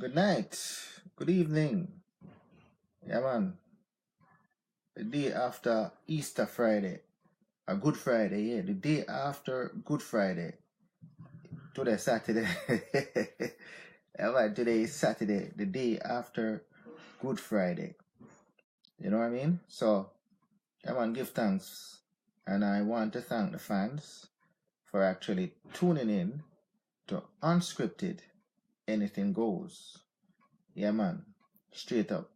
Good night. Good evening. Yeah, man. The day after Easter Friday. A Good Friday, yeah. The day after Good Friday. Today, Saturday. Yeah, man. Today is Saturday. The day after Good Friday. You know what I mean? So, yeah, man, give thanks. And I want to thank the fans for actually tuning in to Unscripted. Anything Goes. Yeah, man. Straight up.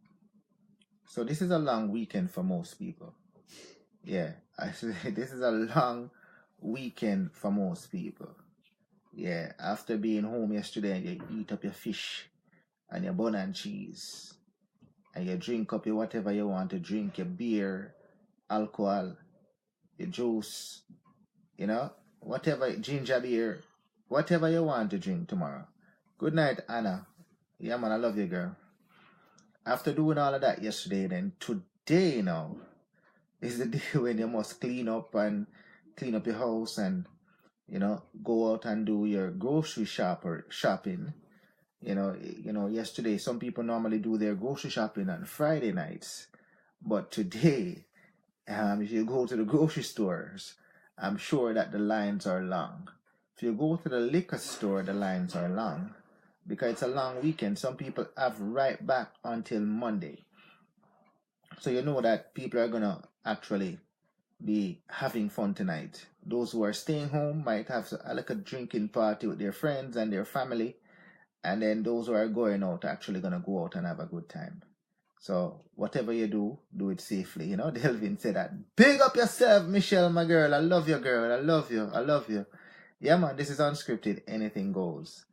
So this is a long weekend for most people. Yeah, this is a long weekend for most people. Yeah, after being home yesterday, you eat up your fish and your bun and cheese, and you drink up your whatever you want to drink, your beer, alcohol, your juice, whatever, ginger beer, whatever you want to drink tomorrow. Good night, Anna. Yeah, man, I love you, girl. After doing all of that yesterday, then today now is the day when you must clean up your house and go out and do your grocery shopping. Yesterday some people normally do their grocery shopping on Friday nights, but today, if you go to the grocery stores, I'm sure that the lines are long. If you go to the liquor store, the lines are long because it's a long weekend. Some people have right back until Monday, so you know that people are gonna actually be having fun tonight. Those who are staying home might have like a drinking party with their friends and their family, and then those who are going out are actually gonna go out and have a good time. So whatever you do, do it safely. Delvin said that. Big up yourself, Michelle, my girl. I love you, girl. I love you. I love you. Yeah, man. This is Unscripted. Anything goes.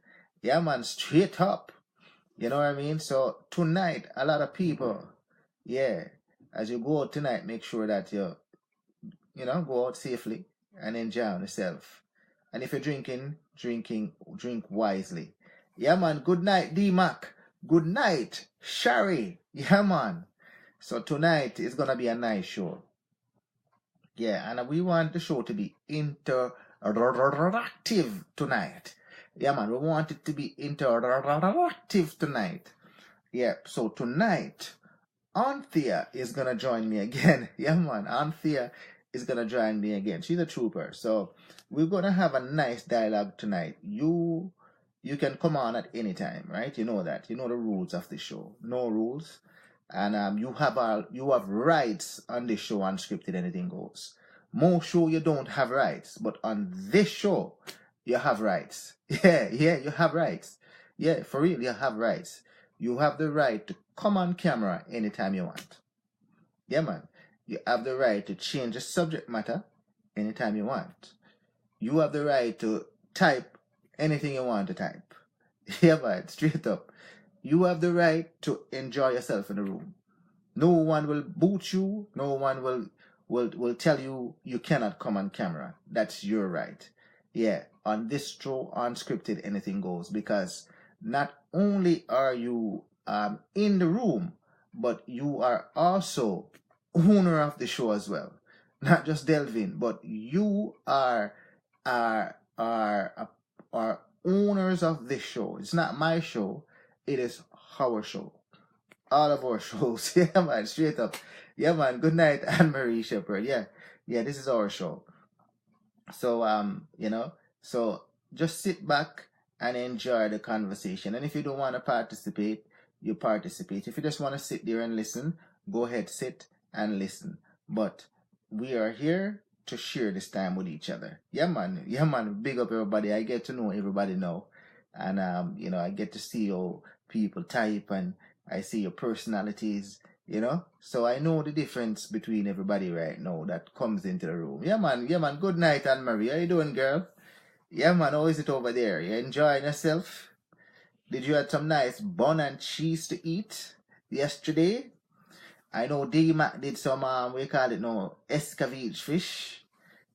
Yeah, man. Straight up. You know what I mean? So tonight, a lot of people. Yeah. As you go out tonight, make sure that you go out safely and enjoy yourself. And if you're drink wisely. Yeah, man. Good night, D-Mac. Good night, Shari. Yeah, man. So tonight is going to be a nice show. Yeah, and we want the show to be interactive tonight. Yeah, man. We want it to be interactive tonight. Yeah, so tonight, Anthea is going to join me again. Yeah, man. Anthea is going to join me again. She's a trooper. So we're going to have a nice dialogue tonight. You can come on at any time, right? You know that. You know the rules of the show. No rules. And you have rights on this show. Unscripted, anything goes. Most show you don't have rights, but on this show you have rights. Yeah, you have rights. Yeah, for real, you have rights. You have the right to come on camera anytime you want. Yeah, man. You have the right to change the subject matter anytime you want. You have the right to type anything you want to type. Yeah, man, straight up. You have the right to enjoy yourself in the room. No one will boot you. No one will tell you you cannot come on camera. That's your right. Yeah, on this show, Unscripted, anything goes, because not only are you in the room, but you are also owner of the show as well. Not just Delvin, but you are owners of this show. It's not my show. It is our show. All of our shows. Yeah, man, straight up. Yeah, man. Good night, Anne Marie Shepherd. Yeah, this is our show. So so just sit back and enjoy the conversation. And if you don't want to participate, you participate. If you just want to sit there and listen, go ahead, sit and listen. But we are here to share this time with each other. Yeah, man. Yeah, man. Big up everybody. I get to know everybody now. And I get to see how people type, and I see your personalities, So I know the difference between everybody right now that comes into the room. Yeah, man. Good night, Anne Marie. How you doing, girl? Yeah, man. How is it over there? You enjoying yourself? Did you have some nice bun and cheese to eat yesterday? I know D-Mac did some, we call it now, escovitch fish.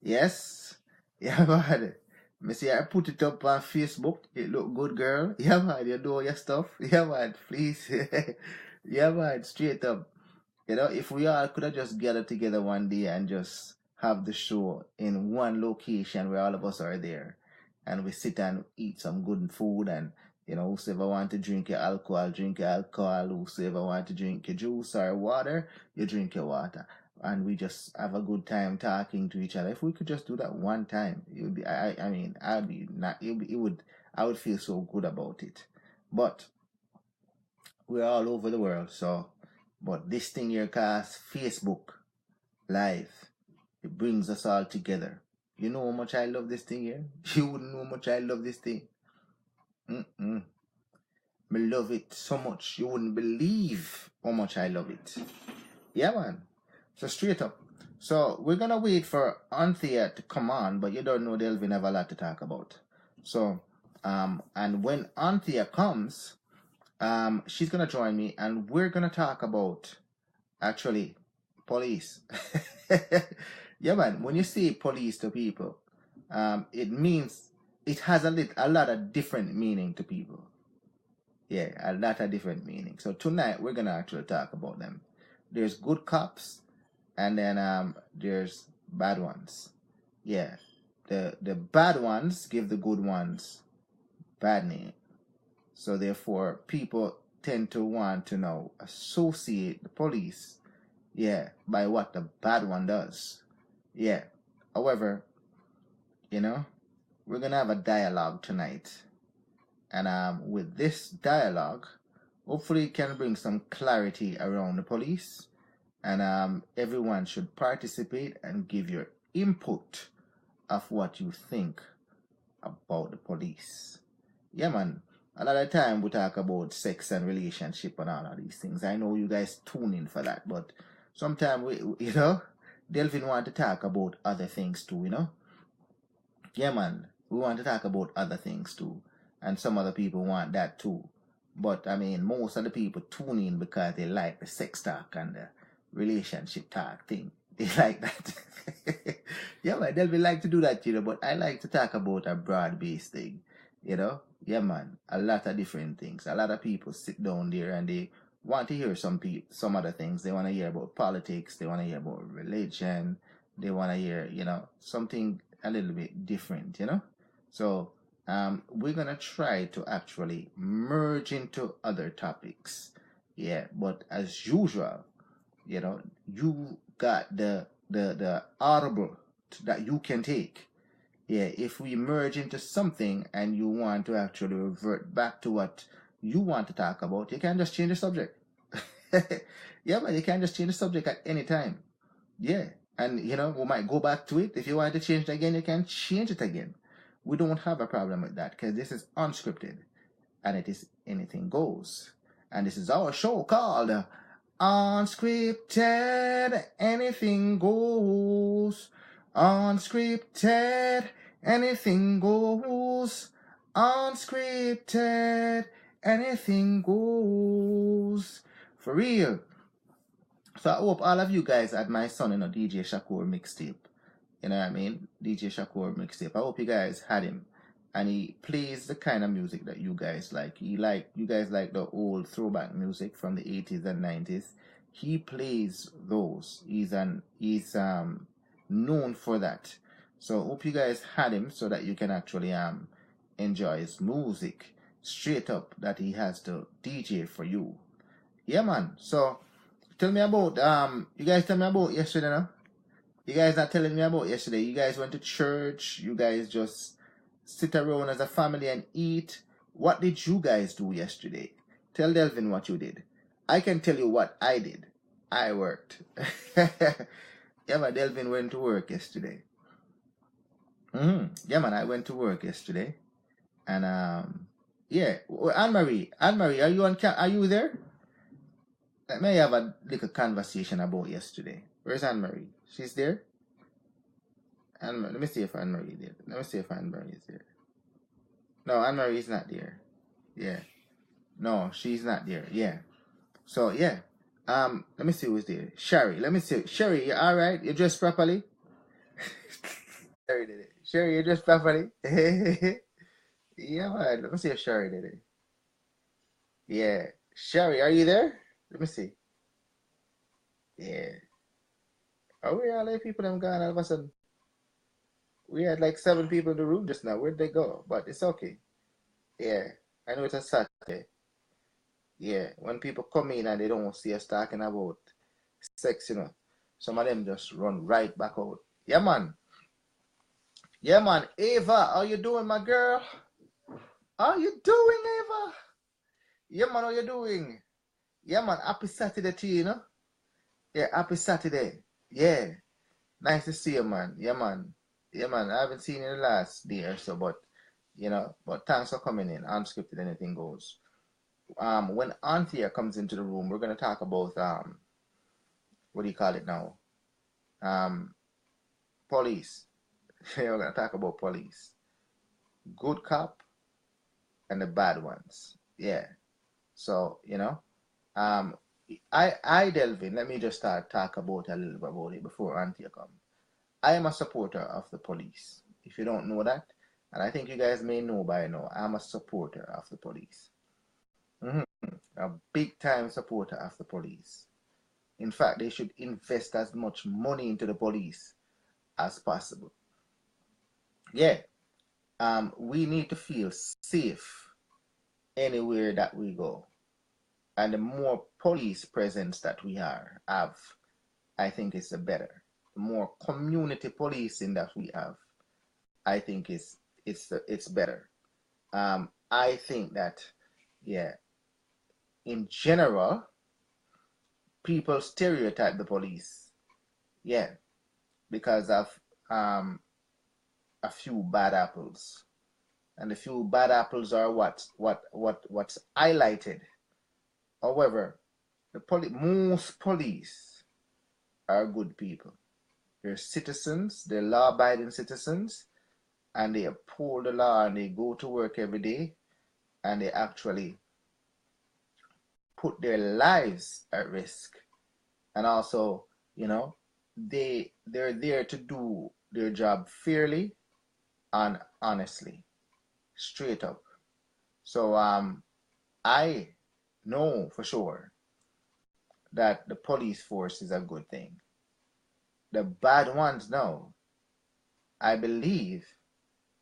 Yes. Yeah, man. Me see I put it up on Facebook. It look good, girl. Yeah, man. You do your stuff. Yeah, man. Please. Yeah, man. Straight up. If we all could have just gathered together one day and just have the show in one location where all of us are there, and we sit and eat some good food and You know, whosoever want to drink your alcohol, drink your alcohol. Whosoever want to drink your juice or water, you drink your water. And we just have a good time talking to each other. If we could just do that one time, it would be. I mean, I'd be not. It would. I would feel so good about it. But we're all over the world, so. But this thing here called Facebook Live, it brings us all together. You know how much I love this thing here? You wouldn't know how much I love this thing. I love it so much. You wouldn't believe how much I love it. Yeah, man. So straight up. So we're gonna wait for Anthea to come on, but you don't know Delvin have a lot to talk about. So, and when Anthea comes, she's gonna join me, and we're gonna talk about actually police. Yeah, man. When you say police to people, it means it has a lot of different meaning to people. Yeah, a lot of different meaning. So tonight we're gonna actually talk about them. There's good cops, and then there's bad ones. Yeah, the bad ones give the good ones bad name. So therefore, people tend to want to now associate the police, yeah, by what the bad one does. Yeah. However, you know, we're gonna have a dialogue tonight. And with this dialogue, hopefully it can bring some clarity around the police. And everyone should participate and give your input of what you think about the police. Yeah, man. A lot of time we talk about sex and relationship and all of these things. I know you guys tune in for that, but sometimes we Delvin want to talk about other things too, Yeah, man. We want to talk about other things too. And some other people want that too. But I mean, most of the people tune in because they like the sex talk and the relationship talk thing. They like that. Yeah, man. Delvin like to do that, but I like to talk about a broad-based thing, Yeah, man. A lot of different things. A lot of people sit down there and they want to hear some other things. They want to hear about politics. They want to hear about religion. They want to hear, something a little bit different, So we're going to try to actually merge into other topics. Yeah, but as usual, you got the audible that you can take. Yeah, if we merge into something and you want to actually revert back to what you want to talk about, you can just change the subject. Yeah, but you can just change the subject at any time. Yeah, and we might go back to it. If you want to change it again, you can change it again. We don't have a problem with that because this is unscripted and it is anything goes. And this is our show called Unscripted, Anything Goes. Unscripted, anything goes. Unscripted, anything goes. For real. So I hope all of you guys had my son in a DJ Shakur mixtape. You know what I mean? DJ Shakur mixtape. I hope you guys had him. And he plays the kind of music that you guys like. You guys like the old throwback music from the 80s and 90s. He plays those. He's known for that. So hope you guys had him so that you can actually enjoy his music straight up that he has to DJ for you. Yeah, man. So tell me about you guys tell me about yesterday now. You guys not telling me about yesterday. You guys went to church. You guys just sit around as a family and eat. What did you guys do yesterday? Tell Delvin what you did. I can tell you what I did. I worked. Yeah, man, Delvin went to work yesterday. Yeah, man, I went to work yesterday. And yeah, Anne-Marie, are you are you there? Let me have a little conversation about yesterday. Where's Anne-Marie? She's there? Let me see if Anne-Marie is there. Let me see if Anne-Marie is there. No, Anne-Marie is not there. Yeah. No, she's not there. Yeah. So, yeah. Let me see who's there. Sherry. Let me see. Sherry, you all right? You dressed properly? Sherry did it. Sherry, you dressed properly? Yeah, man. Let me see if Sherry did it. Yeah. Sherry, are you there? Let me see. Yeah. Are we all the people them gone all of a sudden? We had like 7 people in the room just now. Where'd they go? But it's okay. Yeah. I know it's a Saturday. Yeah, when people come in and they don't see us talking about sex, some of them just run right back out. Yeah, man. Yeah, man. Ava, how you doing, my girl? How you doing, Ava? Yeah, man, how you doing? Yeah, man. Happy Saturday to you, Yeah, happy Saturday. Yeah. Nice to see you, man. Yeah, man. Yeah, man. I haven't seen you the last day or so, but thanks for coming in. Unscripted, anything goes. When Anthea comes into the room, we're gonna talk about what do you call it now? Um, Police. We're gonna talk about police. Good cop and the bad ones. Yeah. So, um, I Delvin, let me just start talk about a little bit about it before Anthea comes. I am a supporter of the police. If you don't know that, and I think you guys may know by now, I'm a supporter of the police. A big time supporter of the police. In fact, they should invest as much money into the police as possible. Yeah. We need to feel safe anywhere that we go. And the more police presence that we have, I think it's the better. The more community policing that we have, I think it's better. I think that, yeah, in general, people stereotype the police, yeah, because of a few bad apples, and the few bad apples are what's highlighted. However, most police are good people. They're citizens, they're law-abiding citizens, and they uphold the law and they go to work every day and they actually put their lives at risk. And also, they're there to do their job fairly and honestly, straight up. So I know for sure that the police force is a good thing. The bad ones now, I believe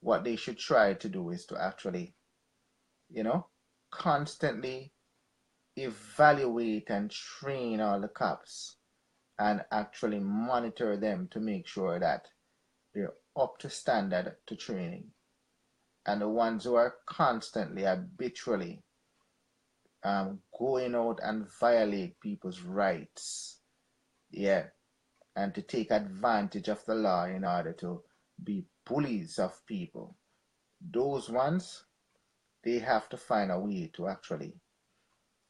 what they should try to do is to actually, constantly evaluate and train all the cops and actually monitor them to make sure that they're up to standard to training. And the ones who are constantly, habitually going out and violate people's rights, yeah, and to take advantage of the law in order to be bullies of people, those ones, they have to find a way to actually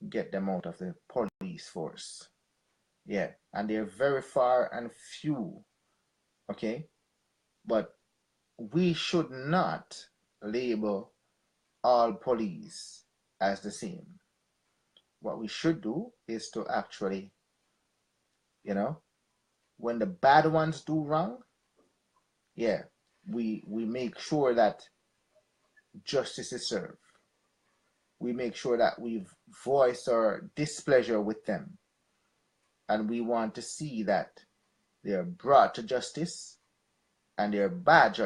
get them out of the police force. Yeah, and they're very far and few, okay? But we should not label all police as the same. What we should do is to actually, when the bad ones do wrong, yeah, we make sure that justice is served. We make sure that we voice our displeasure with them. And we want to see that they are brought to justice and their badges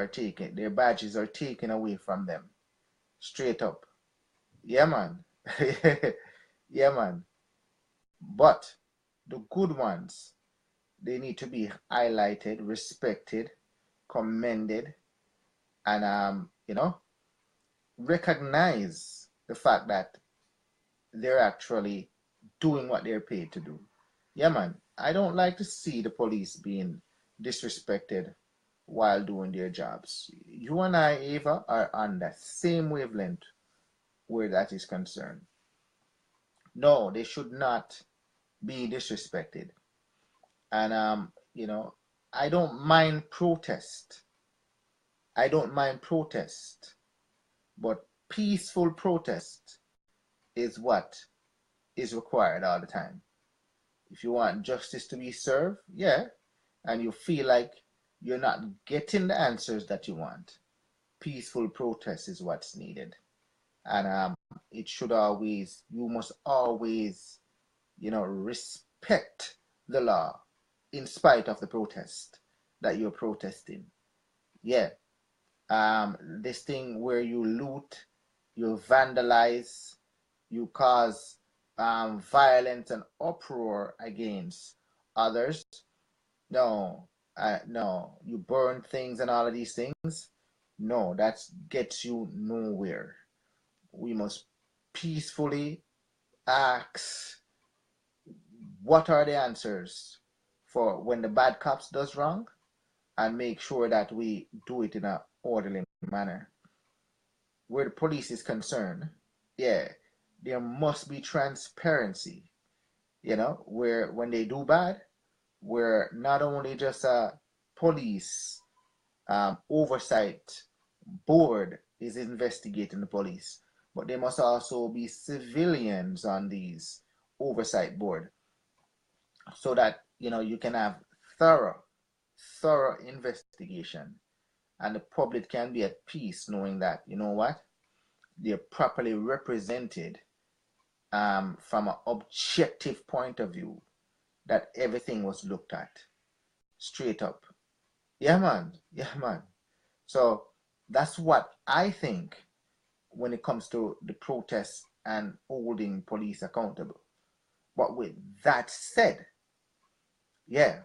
are taken away from them. Straight up. Yeah, man. Yeah, man. But the good ones, they need to be highlighted, respected, commended, and recognize the fact that they're actually doing what they're paid to do. Yeah, man. I don't like to see the police being disrespected while doing their jobs. You and I, Ava, are on that same wavelength where that is concerned. No, they should not be disrespected. And I don't mind protest. I don't mind protest, but peaceful protest is what is required all the time. If you want justice to be served, yeah, and you feel like you're not getting the answers that you want, peaceful protest is what's needed. And you must always, respect the law in spite of the protest that you're protesting. Yeah. This thing where you loot you vandalize, you cause violence and uproar against others. No, no, you burn things and all of these things. No, that gets you nowhere. We must peacefully ask, what are the answers for when the bad cops does wrong, and make sure that we do it in an orderly manner. Where the police is concerned, yeah, there must be transparency, where when they do bad, where not only just a police oversight board is investigating the police, but there must also be civilians on these oversight board, so that you can have thorough investigation, and the public can be at peace knowing that they're properly represented from an objective point of view, that everything was looked at straight up. Yeah, man. So that's what I think when it comes to the protests and holding police accountable. But with that said, yeah,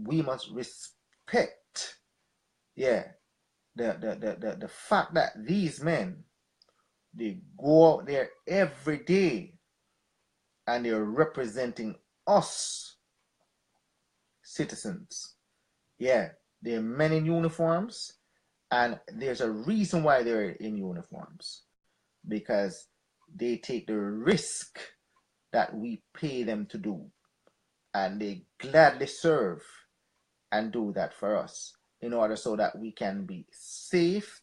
we must respect, the fact that these men, they go out there every day and they're representing us citizens. Yeah, they're men in uniforms, and there's a reason why they're in uniforms, because they take the risk that we pay them to do, and they gladly serve and do that for us, in order so that we can be safe,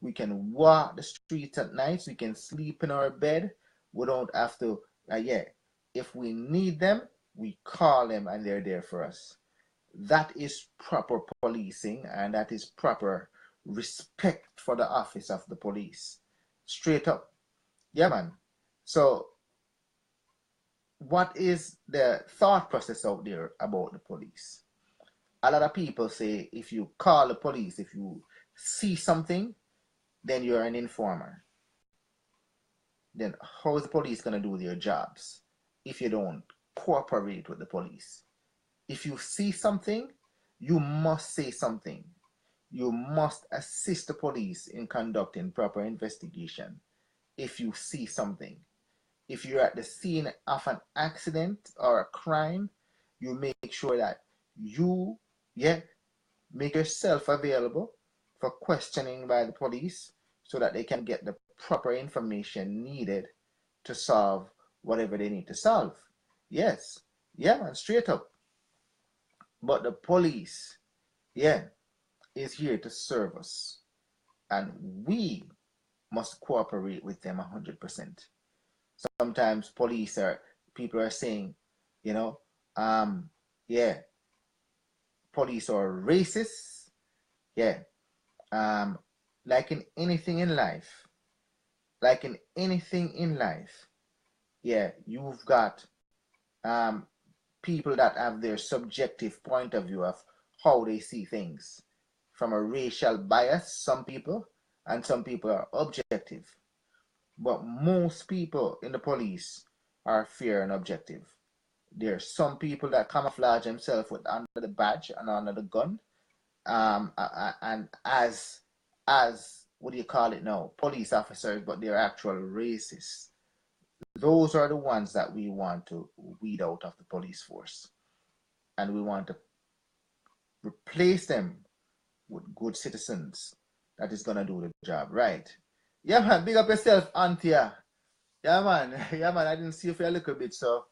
we can walk the streets at night, we can sleep in our bed. We don't have to, if we need them, we call them and they're there for us. That is proper policing, and that is proper respect for the office of the police. Straight up. Yeah, man. So what is the thought process out there about the police? A lot of people say if you call the police, if you see something, then you're an informer. Then how is the police going to do their jobs if you don't cooperate with the police? If you see something, you must say something. You must assist the police in conducting proper investigation if you see something. If you're at the scene of an accident or a crime, you make sure that you make yourself available for questioning by the police, so that they can get the proper information needed to solve whatever they need to solve. Yes. Yeah, man, straight up. But the police, is here to serve us. And we must cooperate with them 100%. Sometimes people are saying, police are racist. Yeah. Like in anything in life, you've got people that have their subjective point of view of how they see things from a racial bias, some people, and some people are objective. But most people in the police are fair and objective. There are some people that camouflage themselves with under the badge and under the gun, and as what do you call it now, police officers, but they're actual racists. Those are the ones that we want to weed out of the police force, and we want to replace them with good citizens that is gonna do the job right. Yeah, man, big up yourself, Antia. Yeah, man. Yeah, man, I didn't see you for a little bit, so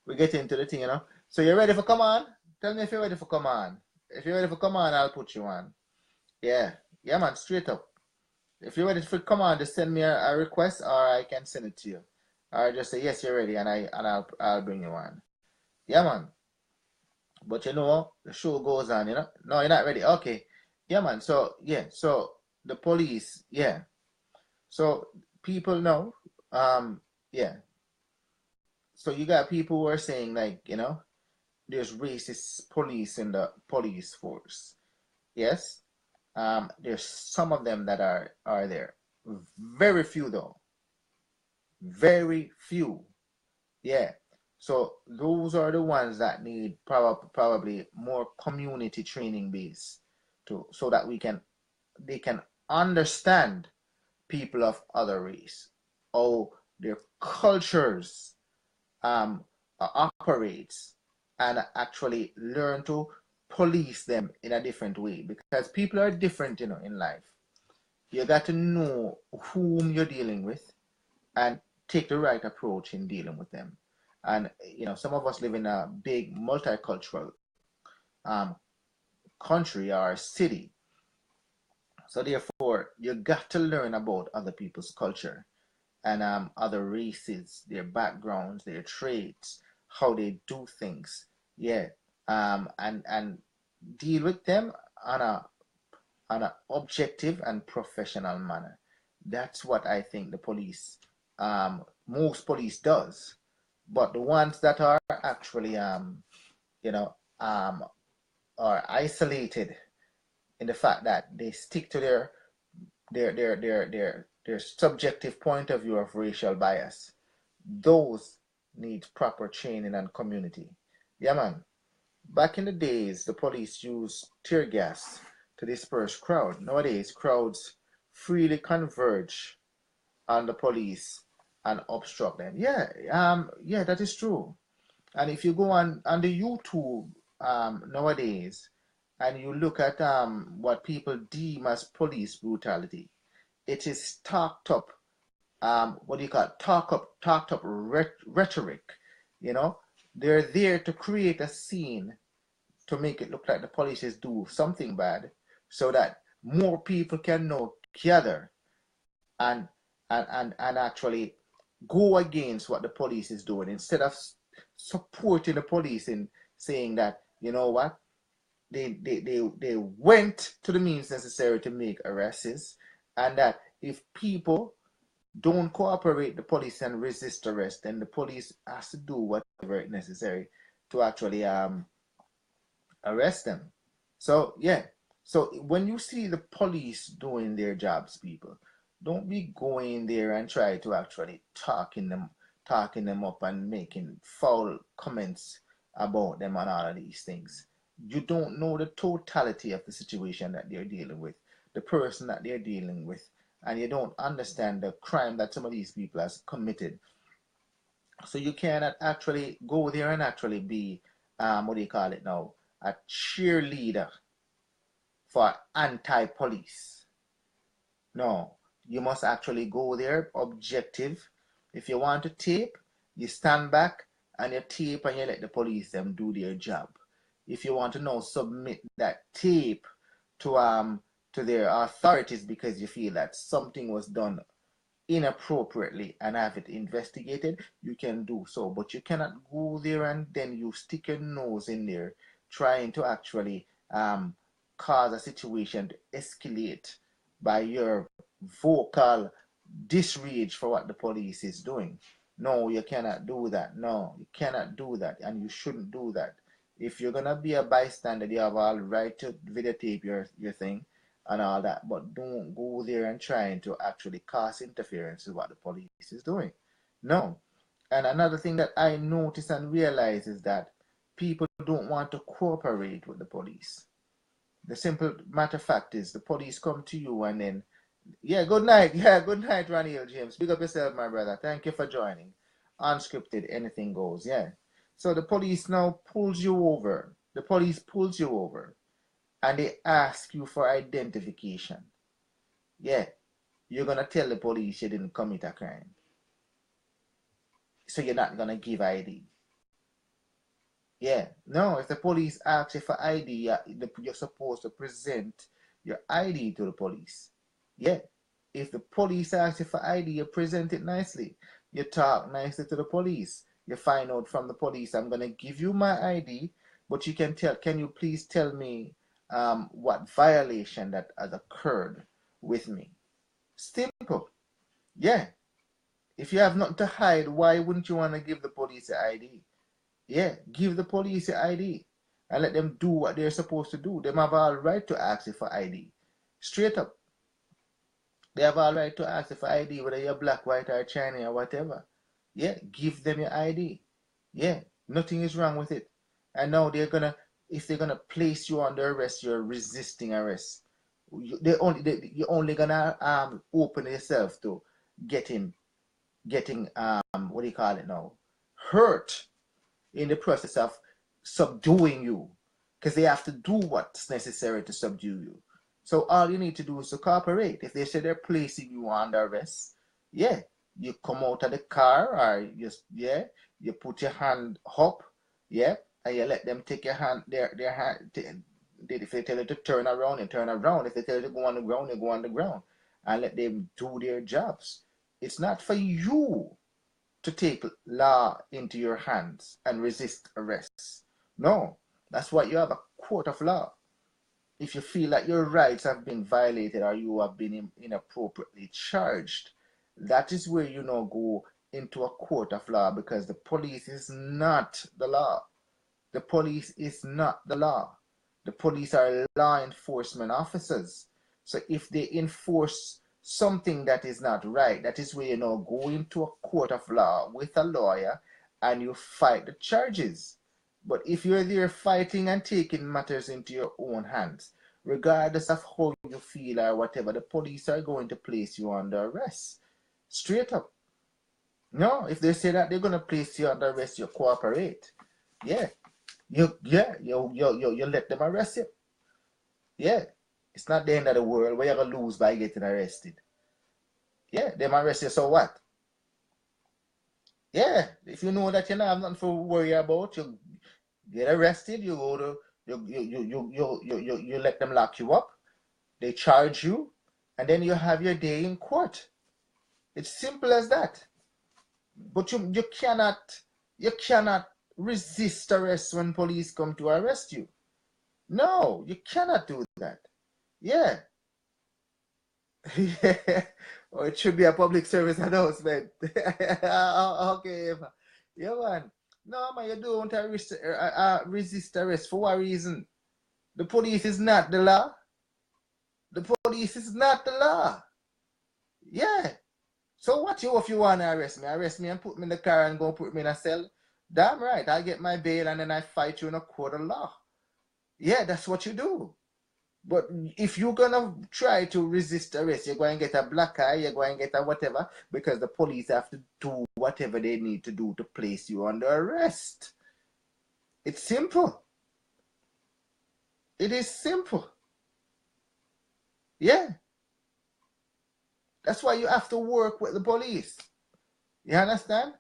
we get into the thing, So you're ready for come on? Tell me if you're ready for come on. If you're ready for come on, I'll put you on. Yeah, man, straight up. If you're ready for come on, just send me a request, or I can send it to you. Or just say yes, you're ready, and I'll bring you on. Yeah, man. But the show goes on, No, you're not ready. Okay. Yeah, man. So the police, So people know, So you got people who are saying, like, there's racist police in the police force. Yes. There's some of them that are there. Very few though. Very few. Yeah. So those are the ones that need probably more community training base to so that they can understand people of other race, how their cultures operates, and actually learn to police them in a different way, because people are different, in life. You got to know whom you're dealing with and take the right approach in dealing with them. And some of us live in a big multicultural um, country or city, so therefore you got to learn about other people's culture and other races, their backgrounds, their traits, how they do things. Yeah. And deal with them on an objective and professional manner. That's what I think the police, most police does. But the ones that are actually, you know, um, are isolated in the fact that they stick to their subjective point of view of racial bias, those need proper training and community. Yeah, man. Back in the days, the police used tear gas to disperse crowd. Nowadays, crowds freely converge on the police and obstruct them. Yeah, that is true. And if you go on the YouTube nowadays and you look at what people deem as police brutality, it is talked up. What do you call it? Talked up rhetoric. You know, they're there to create a scene to make it look like the police is do something bad, so that more people can now gather and and actually go against what the police is doing, instead of supporting the police in saying that, you know what, they went to the means necessary to make arrests, and that if people don't cooperate the police and resist arrest, then the police has to do whatever is necessary to actually arrest them. So yeah. So when you see the police doing their jobs, people, don't be going there and try to actually talking them up and making foul comments about them and all of these things. You don't know the totality of the situation that they're dealing with, the person that they're dealing with, and you don't understand the crime that some of these people has committed. So you cannot actually go there and actually be what do you call it now, a cheerleader for anti-police. No, you must actually go there objective. If you want to tape, you stand back and you tape and you let the police them do their job. If you want to now submit that tape to their authorities because you feel that something was done inappropriately and have it investigated, you can do so. But you cannot go there and then you stick your nose in there trying to actually cause a situation to escalate by your vocal disrage for what the police is doing. No, you cannot do that. No, you cannot do that, and you shouldn't do that. If you're gonna be a bystander, you have all right to videotape your thing and all that, but don't go there and trying to actually cause interference with what the police is doing. No. And another thing that I notice and realize is that people don't want to cooperate with the police. The simple matter of fact is the police come to you and then, yeah, good night. Yeah, good night, Ronnie L. James. Big up yourself, my brother. Thank you for joining. Unscripted, anything goes. Yeah. So the police now pulls you over. The police pulls you over and they ask you for identification. Yeah. You're going to tell the police you didn't commit a crime. So you're not going to give ID. Yeah. No, if the police asks you for ID, you're supposed to present your ID to the police. Yeah. If the police asks you for ID, you present it nicely. You talk nicely to the police. You find out from the police, I'm going to give you my ID, but can you please tell me what violation that has occurred with me? Simple. Yeah. If you have nothing to hide, why wouldn't you want to give the police your ID? Yeah, give the police your ID and let them do what they're supposed to do. They have all right to ask you for ID. Straight up. They have all right to ask for ID, whether you're black, white, or Chinese, or whatever. Yeah, give them your ID. Yeah, nothing is wrong with it. And now if they're gonna place you under arrest, you're resisting arrest. You're only gonna open yourself to getting what do you call it now? Hurt in the process of subduing you, because they have to do what's necessary to subdue you. So all you need to do is to cooperate. If they say they're placing you under arrest, yeah, you come out of the car, or you put your hand up, yeah, and you let them take your hand, their hand. If they tell you to turn around, you turn around. If they tell you to go on the ground, you go on the ground, and let them do their jobs. It's not for you to take law into your hands and resist arrest. No, that's why you have a court of law. If you feel that your rights have been violated or you have been inappropriately charged, that is where you now go into a court of law, because the police is not the law. The police is not the law. The police are law enforcement officers. So if they enforce something that is not right, that is where you now go into a court of law with a lawyer and you fight the charges. But if you're there fighting and taking matters into your own hands, regardless of how you feel or whatever, the police are going to place you under arrest. Straight up. No, if they say that they're going to place you under arrest, you cooperate. Yeah. You let them arrest you. Yeah. It's not the end of the world where you're going to lose by getting arrested. Yeah, them arrest you, so what? Yeah, if you know that you don't have nothing to worry about, you get arrested, you go to you let them lock you up, they charge you, and then you have your day in court. It's simple as that. But you cannot resist arrest when police come to arrest you. No, you cannot do that. Yeah. Yeah. Or it should be a public service announcement. Okay, yeah, man. No, man, you don't resist arrest. For what reason? The police is not the law. The police is not the law. Yeah. So what if you want to arrest me? Arrest me and put me in the car and go put me in a cell? Damn right. I get my bail and then I fight you in a court of law. Yeah, that's what you do. But if you're going to try to resist arrest, you're going to get a black eye, you're going to get a whatever, because the police have to do whatever they need to do to place you under arrest. It's simple. It is simple. Yeah. That's why you have to work with the police. You understand?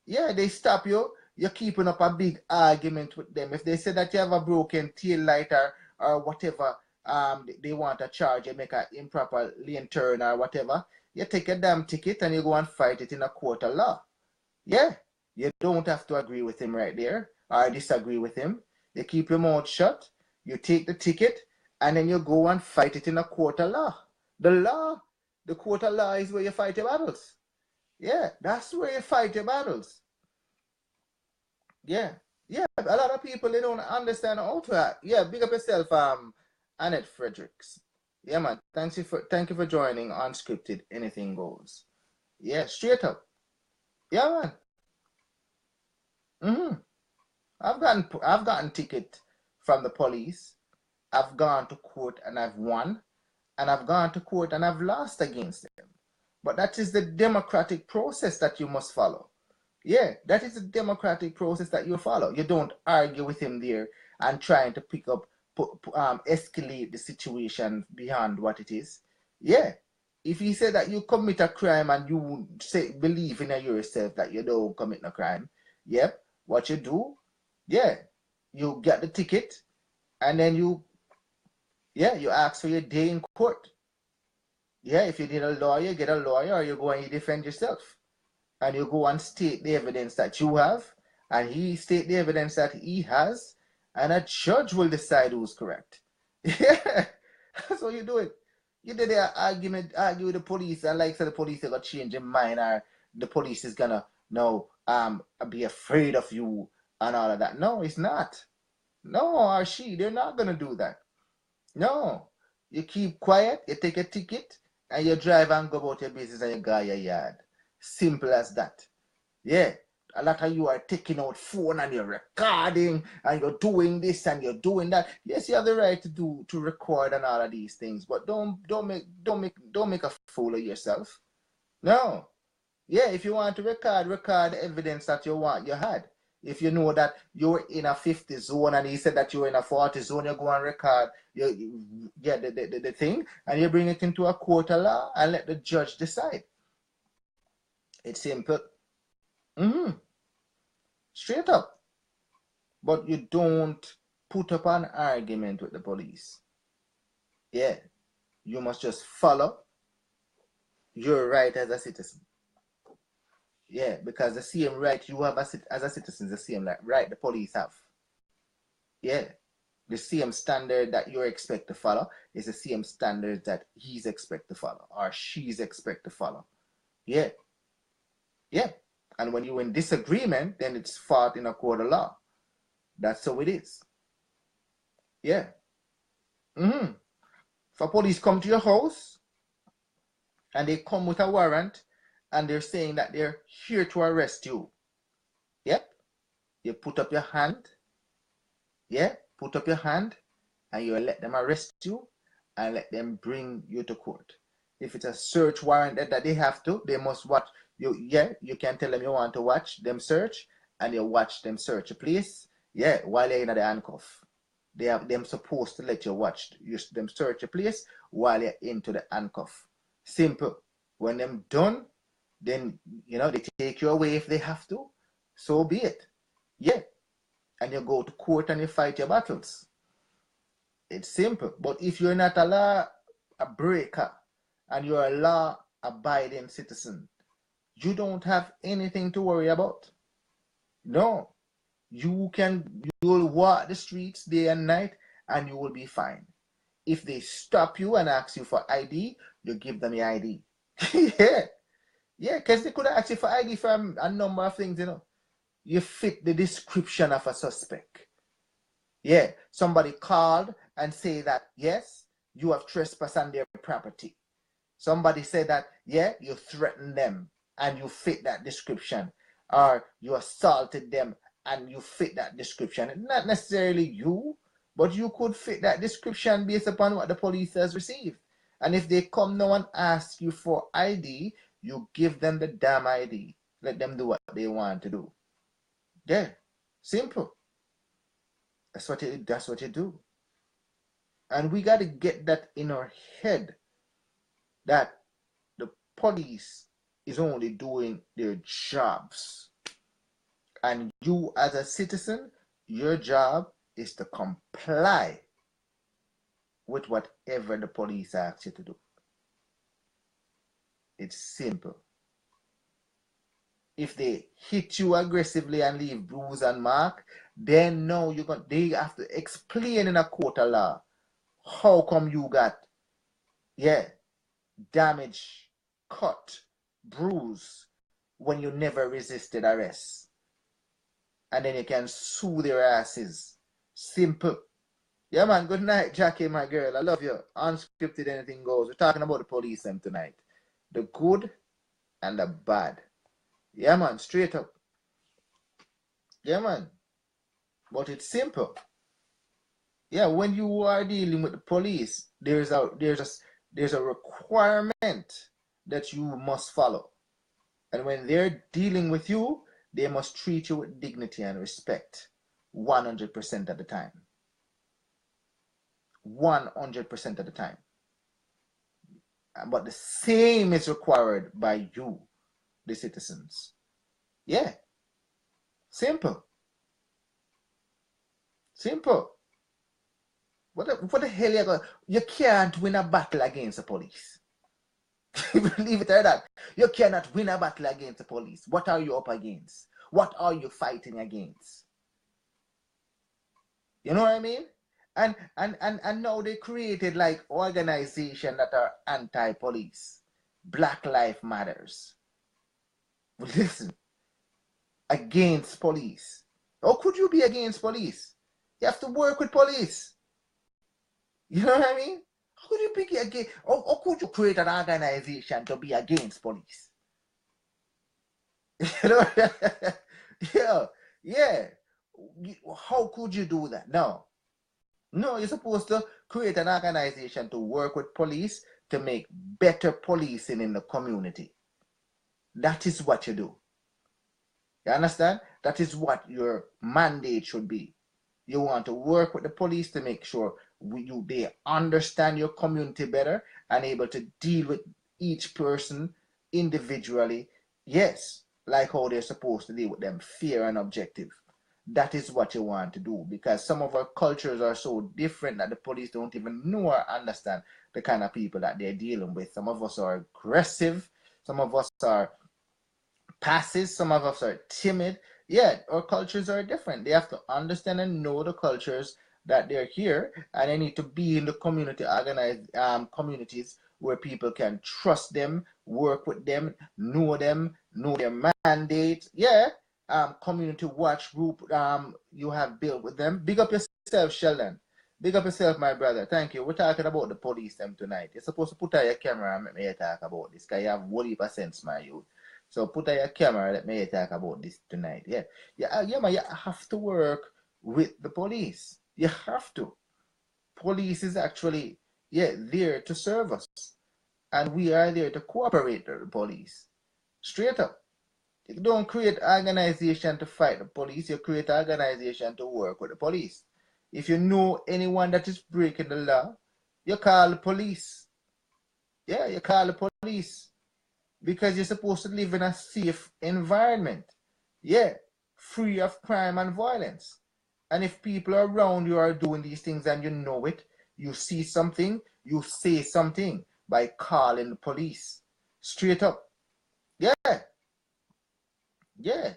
Yeah, they stop you. You're keeping up a big argument with them. If they say that you have a broken tail light or whatever, they want a charge, you make an improper lane turn or whatever, you take a damn ticket and you go and fight it in a court of law. Yeah, you don't have to agree with him right there or disagree with him. You keep your mouth shut, you take the ticket, and then you go and fight it in a court of law. The court of law is where you fight your battles. Yeah, that's where you fight your battles. Yeah, a lot of people, they don't understand how to act. Yeah, big up yourself, Annette Fredericks. Yeah, man. Thank you for joining Unscripted. Anything goes. Yeah, straight up. Yeah, man. I've gotten ticket from the police. I've gone to court and I've won, and I've gone to court and I've lost against them. But that is the democratic process that you must follow. Yeah, that is the democratic process that you follow. You don't argue with him there and trying to escalate the situation beyond what it is. Yeah, if he said that you commit a crime and you believe in yourself that you don't commit no crime, yep, what you do, yeah, you get the ticket and then you ask for your day in court. Yeah, if you need a lawyer, get a lawyer, or you go and you defend yourself. And you go and state the evidence that you have, and he state the evidence that he has, and a judge will decide who's correct. Yeah, that's how you do it. You did the argue with the police, and like so the police are gonna change their mind, or the police is gonna be afraid of you and all of that. No, it's not. No, or they're not gonna do that. No, you keep quiet, you take a ticket, and you drive and go about your business and you go your yard. Simple as that. Yeah. A lot of you are taking out phone and you're recording and you're doing this and you're doing that. Yes, you have the right to record and all of these things, but don't make a fool of yourself. No. Yeah, if you want to record the evidence that you had. If you know that you're in a 50 zone and he said that you're in a 40 zone, you go and record the thing and you bring it into a court of law and let the judge decide. It's simple. Straight up. But you don't put up an argument with the police. Yeah. You must just follow your right as a citizen. Yeah, because the same right you have as a citizen is the same right the police have. Yeah. The same standard that you expect to follow is the same standard that he's expect to follow or she's expect to follow. Yeah. Yeah. And when you're in disagreement, then it's fought in a court of law. That's how it is. Yeah. If a police come to your house and they come with a warrant and they're saying that they're here to arrest you. Yep. You put up your hand. Yeah. Put up your hand and you let them arrest you and let them bring you to court. If it's a search warrant that they have to, they must watch you. Yeah, you can tell them you want to watch them search and you watch them search a place. Yeah, while they're in the handcuff. They have them supposed to let you watch them search a place while you're into the handcuff. Simple. When them done, then they take you away if they have to. So be it. Yeah. And you go to court and you fight your battles. It's simple. But if you're not a breaker and you're a law-abiding citizen, you don't have anything to worry about. No. You'll walk the streets day and night and you will be fine. If they stop you and ask you for ID, you give them your ID. Yeah. Yeah, because they could ask you for ID for a number of things, You fit the description of a suspect. Yeah. Somebody called and say that, yes, you have trespassed on their property. Somebody said that, yeah, you threatened them and you fit that description. Or you assaulted them and you fit that description. Not necessarily you, but you could fit that description based upon what the police has received. And if they come now and ask you for ID, you give them the damn ID. Let them do what they want to do. Yeah. Simple. That's what you do. And we got to get that in our head that the police is only doing their jobs. And you as a citizen, your job is to comply with whatever the police ask you to do. It's simple. If they hit you aggressively and leave bruise and mark, then no, they have to explain in a court of law how come you got damage, cut, bruise when you never resisted arrest. And then you can sue their asses. Simple. Yeah, man. Good night, Jackie, my girl. I love you. Unscripted, anything goes. We're talking about the police tonight. The good and the bad. Yeah, man. Straight up. Yeah, man. But it's simple. Yeah, when you are dealing with the police, there's a requirement that you must follow. And when they're dealing with you, they must treat you with dignity and respect 100% of the time. 100% of the time. But the same is required by you, the citizens. Yeah. Simple. Simple. What the hell you can't win a battle against the police. Leave it at that. You cannot win a battle against the police. What are you up against? What are you fighting against? You know what I mean? And now they created like organizations that are anti-police. Black Lives Matters. Listen. Against police. How could you be against police? You have to work with police. You know what I mean? How could you be against? How could you create an organization to be against police? You know? Yeah, yeah. How could you do that? No. No, you're supposed to create an organization to work with police to make better policing in the community. That is what you do. You understand? That is what your mandate should be. You want to work with the police to make sure they understand your community better and able to deal with each person individually. Yes, like how they're supposed to deal with them, fair and objective. That is what you want to do, because some of our cultures are so different that the police don't even know or understand the kind of people that they're dealing with. Some of us are aggressive, some of us are passive, some of us are timid. Yeah, our cultures are different. They have to understand and know the cultures that they're here, and they need to be in the community organized communities where people can trust them, work with them, know their mandate. Yeah, community watch group you have built with them. Big up yourself, Sheldon. Big up yourself, my brother. Thank you. We're talking about the police them tonight. You're supposed to put out your camera and let me talk about this, because you have 100% my youth. So put out your camera, let me talk about this tonight. Yeah. Yeah, man, you have to work with the police. You have to. Police is actually, there to serve us. And we are there to cooperate with the police. Straight up. You don't create organization to fight the police, you create organization to work with the police. If you know anyone that is breaking the law, you call the police. Yeah, you call the police. Because you're supposed to live in a safe environment. Yeah, free of crime and violence. And if people around you are doing these things and you know it, you see something, you say something by calling the police. Straight up. Yeah. Yeah.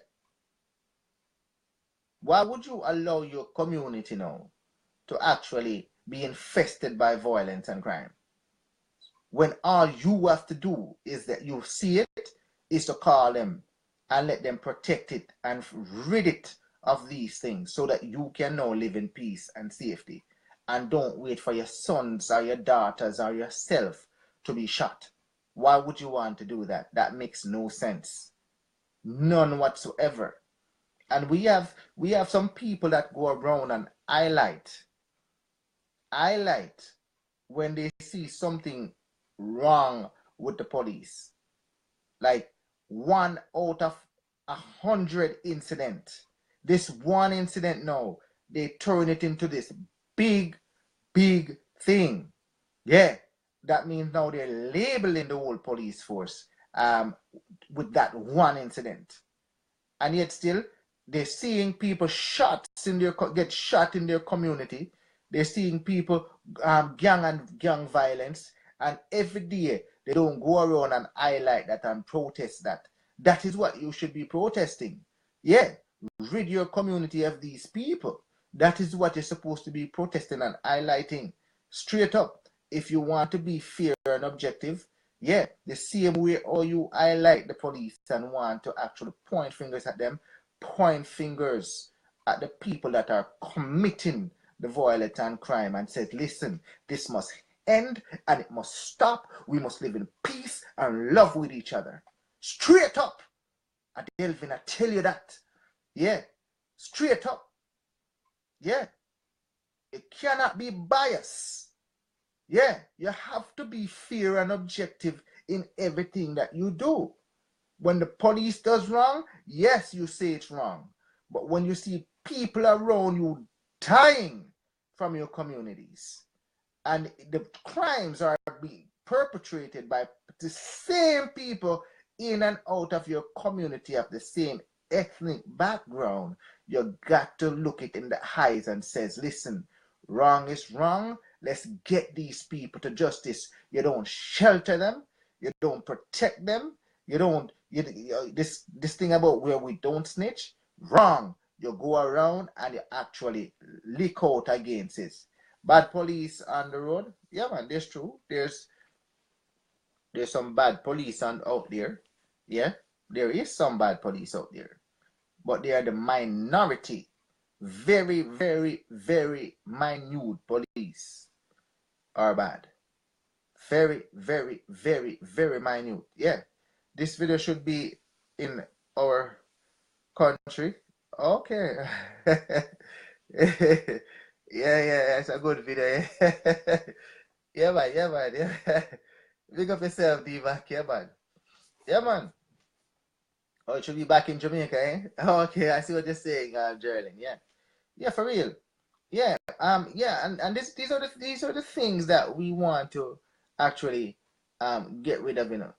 Why would you allow your community now to actually be infested by violence and crime, when all you have to do is that you see it, is to call them and let them protect it and rid it of these things, so that you can now live in peace and safety, and don't wait for your sons or your daughters or yourself to be shot? Why would you want to do that? That makes no sense. None whatsoever. And we have some people that go around and highlight when they see something wrong with the police. Like 1 out of 100 incident. This one incident now, they turn it into this big thing. Yeah, that means now they're labeling the whole police force with that one incident. And yet still, they're seeing people get shot in their community. They're seeing people gang violence, and every day they don't go around and highlight that and protest that. That is what you should be protesting. Yeah, rid your community of these people. That is what you're supposed to be protesting and highlighting. Straight up, if you want to be fair and objective, yeah, the same way all you highlight the police and want to actually point fingers at them, point fingers at the people that are committing the violence and crime, and says, listen, this must end and it must stop. We must live in peace and love with each other. Straight up. Delvin, I tell you that. Yeah. Straight up. Yeah. It cannot be biased. Yeah. You have to be fair and objective in everything that you do. When the police does wrong, yes, you say it's wrong. But when you see people around you dying from your communities, and the crimes are being perpetrated by the same people in and out of your community of the same ethnic background, you got to look it in the eyes and says, listen, wrong is wrong. Let's get these people to justice. You don't shelter them. You don't protect them. You don't, this thing about where we don't snitch, wrong. You go around and you actually leak out against it. Bad police on the road, yeah, man, that's true. There's some bad police out there. Yeah, there is some bad police out there, but they are the minority. Very, very, very minute police are bad. Very, very, very, very minute. Yeah. This video should be in our country. Okay. Yeah, yeah, it's a good video. Yeah, man, yeah, man. Yeah. Big up yourself, Diva. Yeah, man. Yeah, man. Oh, it should be back in Jamaica, eh? Okay, I see what you're saying, Geraldine. Yeah. Yeah, for real. Yeah. Yeah, and these are the things that we want to actually get rid of, you know.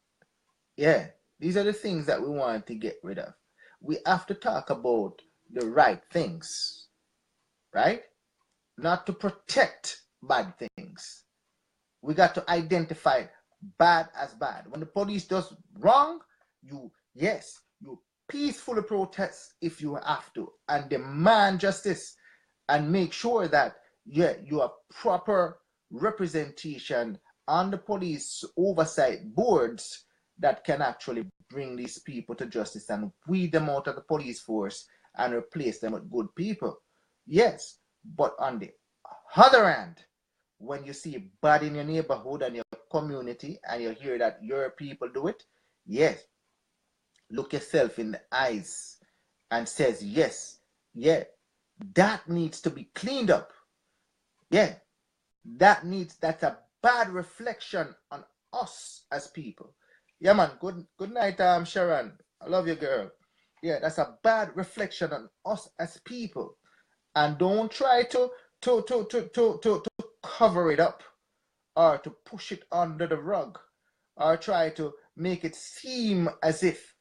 Yeah. These are the things that we want to get rid of. We have to talk about the right things, right? Not to protect bad things. We got to identify bad as bad. When the police does wrong, you peacefully protest if you have to and demand justice and make sure that you have proper representation on the police oversight boards that can actually bring these people to justice and weed them out of the police force and replace them with good people. Yes, but on the other hand, when you see bad in your neighborhood and your community and you hear that your people do it, yes, look yourself in the eyes and says, yes, yeah, that needs to be cleaned up. Yeah, that's a bad reflection on us as people. Yeah, man, good night, Sharon. I love you, girl. Yeah, that's a bad reflection on us as people. And don't try to cover it up or to push it under the rug or try to make it seem as if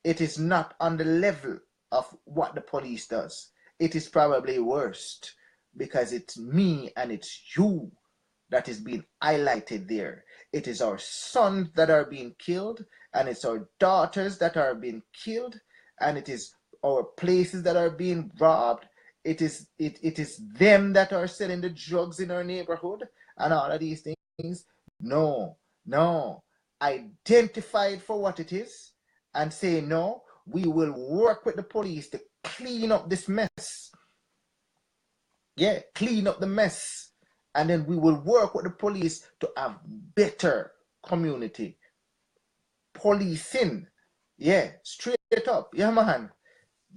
it is not on the level of what the police does. It is probably worst because it's me and it's you that is being highlighted there. It is our sons that are being killed, and it's our daughters that are being killed, and it is our places that are being robbed. It is them that are selling the drugs in our neighborhood and all of these things. No. Identify it for what it is and say, no, we will work with the police to clean up this mess. Yeah, clean up the mess. And then we will work with the police to have better community policing. Yeah, straight up. Yeah, man.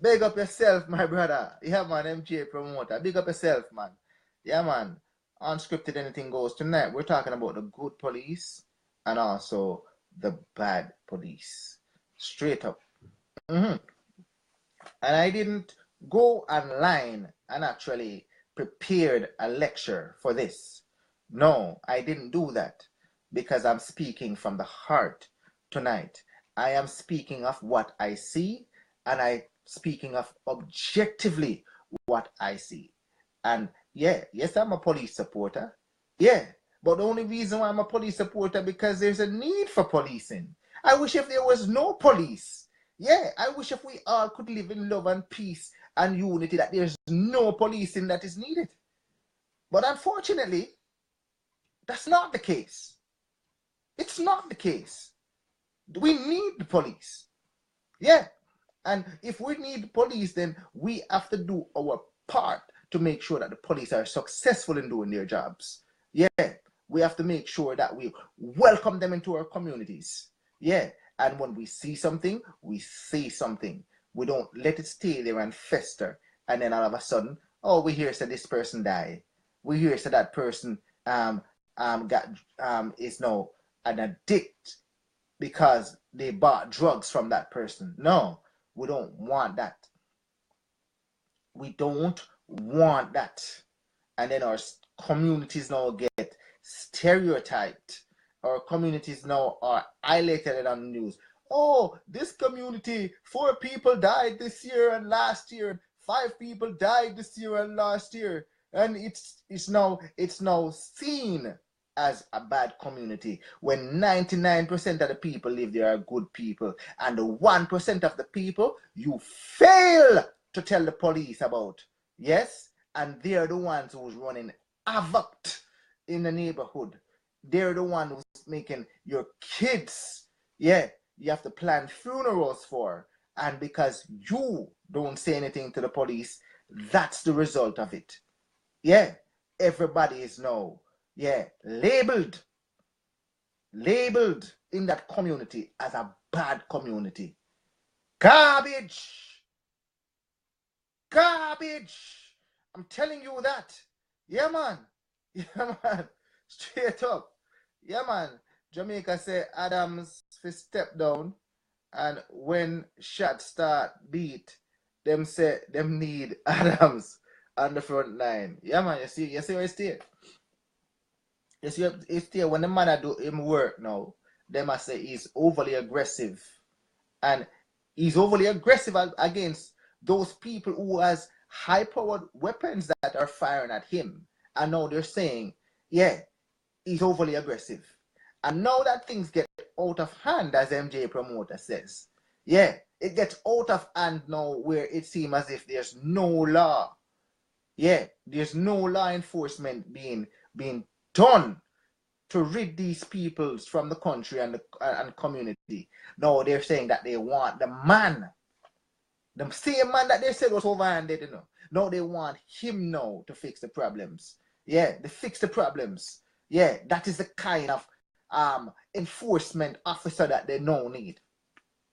Big up yourself, my brother. Yeah, man, MJ promoter. Big up yourself, man. Yeah, man. Unscripted Anything Goes. Tonight, we're talking about the good police and also the bad police. Straight up. And I didn't go online and actually prepared a lecture for this. No, I didn't do that because I'm speaking from the heart tonight. I am speaking of what I see, and I speaking of objectively what I see. And yes, I'm a police supporter. Yeah, but the only reason why I'm a police supporter because there's a need for policing. I wish if there was no police. Yeah, I wish if we all could live in love and peace and unity, that there's no policing that is needed. But unfortunately, that's not the case. It's not the case. We need the police. Yeah. And if we need the police, then we have to do our part to make sure that the police are successful in doing their jobs. Yeah. We have to make sure that we welcome them into our communities. Yeah. And when we see something, we say something. We don't let it stay there and fester. And then all of a sudden, oh, we hear that this person died. We hear that that person is now an addict because they bought drugs from that person. No, we don't want that. We don't want that. And then our communities now get stereotyped. Our communities now are highlighted on the news. Oh, this community, 4 people died this year and last year. 5 people died this year and last year. And it's now seen as a bad community when 99% of the people live there are good people. And the 1% of the people you fail to tell the police about. Yes? And they're the ones who's running havoc in the neighborhood. They're the one who's making your kids, you have to plan funerals for. And because you don't say anything to the police, that's the result of it. Yeah, everybody is now, labeled. labeled in that community as a bad community. Garbage. Garbage. I'm telling you that. Yeah, man. Yeah, man. Straight up. Yeah, man. Jamaica say Adams fi step down, and when shots start beat, them say them need Adams on the front line. Yeah, man. You see where it stay? You see it stay when the man do him work now. Them I say he's overly aggressive, and he's overly aggressive against those people who has high-powered weapons that are firing at him. And now they're saying, yeah, he's overly aggressive. And now that things get out of hand, as MJ promoter says, yeah, it gets out of hand now where it seems as if there's no law. Yeah, there's no law enforcement being done to rid these peoples from the country and the community. No, they're saying that they want the man, the same man that they said was overhanded, you know. No, they want him now to fix the problems. Yeah, to fix the problems. Yeah, that is the kind of enforcement officer that they now need.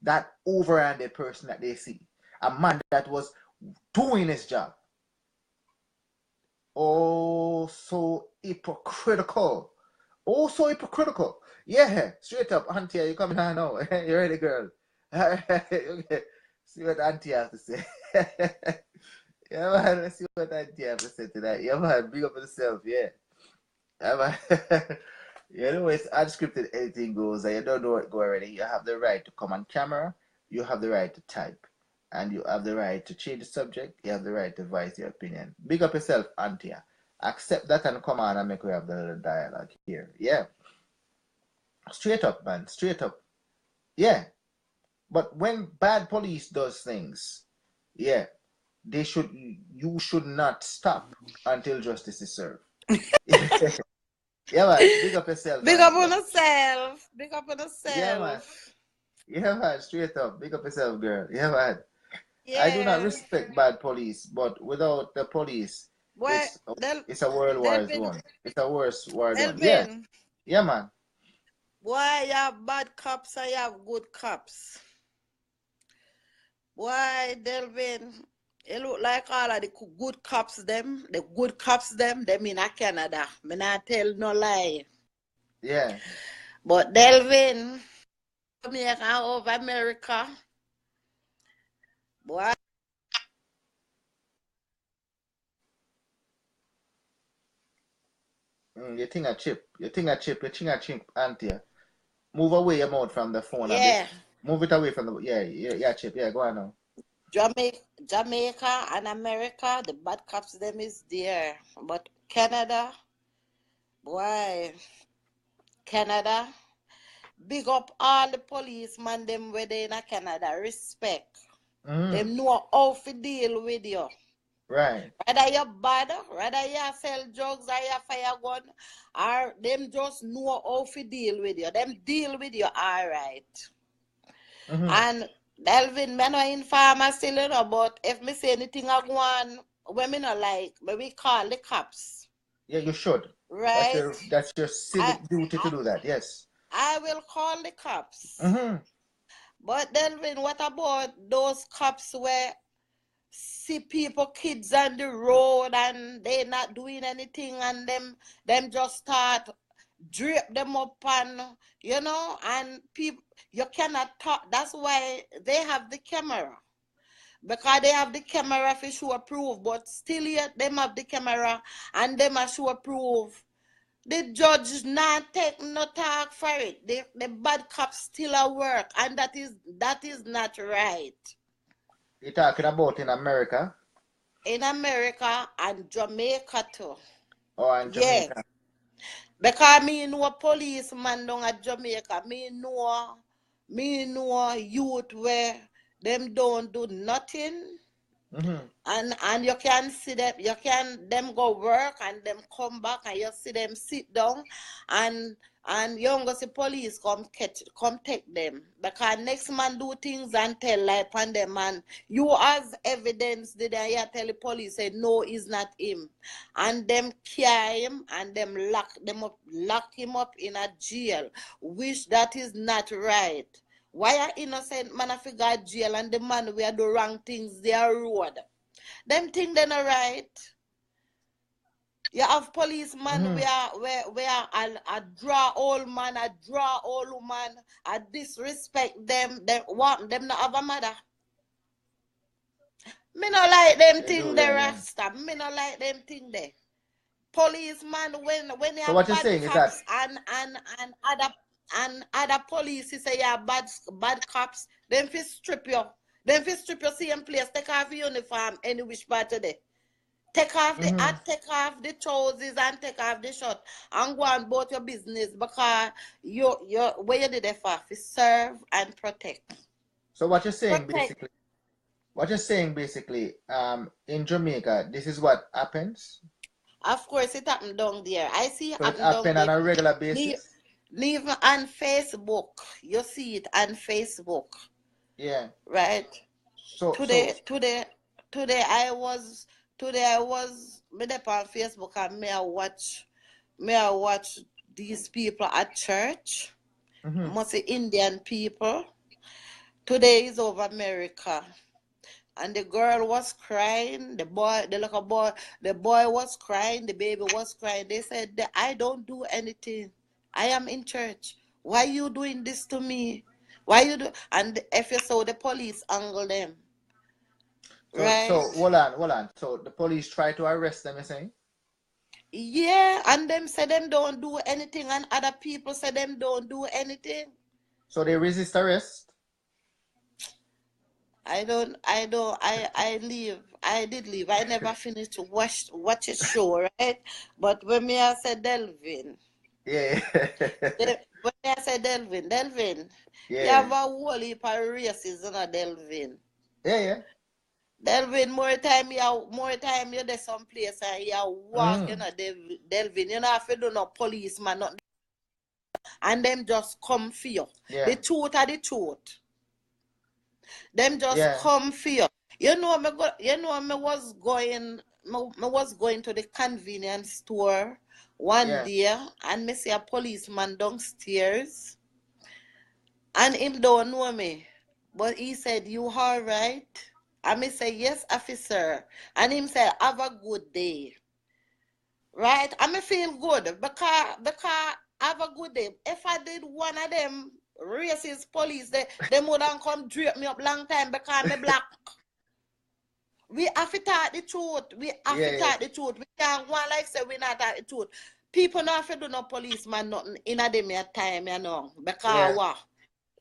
That overhanded person that they see. A man that was doing his job. Oh, so hypocritical. Oh, so hypocritical. Yeah, straight up, Auntie, you coming on now? You ready, girl? Okay. See what Auntie has to say. Yeah, man, let's see what Auntie has to say to that. Yeah, man, big up yourself, yeah. Yeah, man. You know, it's unscripted, anything goes, and you don't know it go already. You have the right to come on camera, you have the right to type, and you have the right to change the subject, you have the right to voice your opinion. Big up yourself, Auntie. Accept that and come on and make we have the dialogue here. Yeah. Straight up, man. Straight up. Yeah. But when bad police does things, yeah, you should not stop until justice is served. Yeah, man. Big up yourself. Big up on yourself. Big up on yourself. Yeah, man. Yeah, man. Straight up. Big up yourself, girl. Yeah, man. Yeah. I do not respect bad police, but without the police, it's a world war zone. It's a worse war zone. Yeah. Yeah, man. Why you have bad cops and you have good cops? Why, Delvin? It look like all of the good cops them in Canada. Me not tell no lie. Yeah. But Delvin, Jamaica over America. Boy. You think a chip, Auntie. Move away your mouth from the phone. Yeah. Move it away from the yeah, chip. Yeah, go on now. Jamaica and America, the bad cops them is there. But Canada, boy, Canada, big up all the policemen them where they in Canada. Respect. Them know how to deal with you. Right. Whether you're bad, whether you sell drugs or you fire gun, or them just know how to deal with you. Them deal with you all right. And Delvin, me no informer still, you know, but if me say anything I go on, when me not like, but we call the cops. Yeah, you should. Right? That's your civic duty to do that, yes. I will call the cops. But Delvin, what about those cops where see people, kids on the road and they not doing anything and them just start drape them up and, you know, and people, you cannot talk. That's why they have the camera. Because they have the camera for show proof, but still yet them have the camera and them are show proof. The judge not take no talk for it. The bad cops still at work, and that is not right. You're talking about in America? In America and Jamaica too. Oh, and Jamaica. Yes. Because me know a policeman down at Jamaica. Me know youth where them don't do nothing. And you can see them, them go work and them come back and you see them sit down and you don't go see police come take them. Because next man do things and tell lie upon them, and you as evidence did I hear tell the police say no, it's not him. And them carry him and them lock him up in a jail, which that is not right. Why are innocent man have to go to jail and the man we are do wrong things they are road? Them thing they not right. You have policeman where I draw old man, I draw old woman, I disrespect them them not have a mother. Me not like them thing they rasta. Me not like them thing there. Policeman when you So have what you're bad saying is cops that and other police say you have bad cops, them fi strip you. Them fi strip your same place, take off your uniform any which part of the take off the hat, take off the trousers and take off the shirt and go on about your business because you where you did it for serve and protect. So what you're saying basically, in Jamaica, this is what happens. Of course, it happened down there. I see it So it happen down happen on there. a regular basis. Leave on Facebook. You see it on Facebook. Yeah. Right. So today I was me there on Facebook and me I watch these people at church. Mostly Indian people. Today is over America. And the girl was crying, the little boy was crying, the baby was crying. They said, I don't do anything. I am in church. Why you doing this to me? Why you do? And if you saw the police angle them. Right? So hold on. So the police try to arrest them, you saying? Yeah, and them say them don't do anything, and other people say them don't do anything. So they resist arrest? I did leave. I never finished to watch a show, right? But when me I said Delvin. Yeah. When I said Delvin, yeah. You have a whole heap of races in a Delvin. Yeah. Delvin, more time you there some place and you walk, Delvin. You know if you do no policeman, not and them just come for you. Yeah. The truth are the truth. Them just come for you. You know me was going to the convenience store one day and me see a policeman downstairs and him don't know me. But he said, you all right? And me say, yes, officer. And him said, have a good day. Right? And me feel good because have a good day. If I did one of them racist police, they would have come drape me up long time because I'm black. We have to talk the truth. We have to talk the truth. We can't go like say we not talk the truth. People not have to do no policeman nothing in a them time, you know. Because what?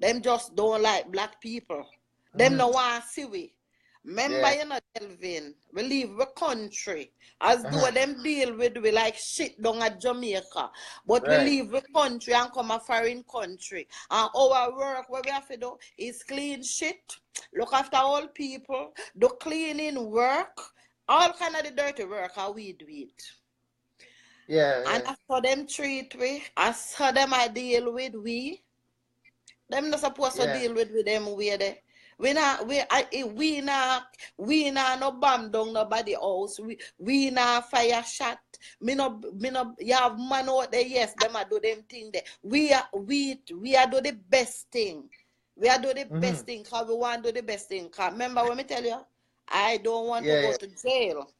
Them just don't like black people. Them no want to see we. Remember, you know, Delvin, we leave the country as though them deal with we like shit down at Jamaica. But we leave the country and come a foreign country. And our work, what we have to do is clean shit, look after all people, do cleaning work, all kind of the dirty work how we do it. Yeah. And after them treat we, as for them I deal with we, them not supposed to deal with them way there. We not no bomb down nobody house. We not fire shot. Me no you have man out there, yes, them a do them thing there. We are do the best thing. We are do the best thing because we want to do the best thing. Cause remember when me tell you, I don't want to go to jail.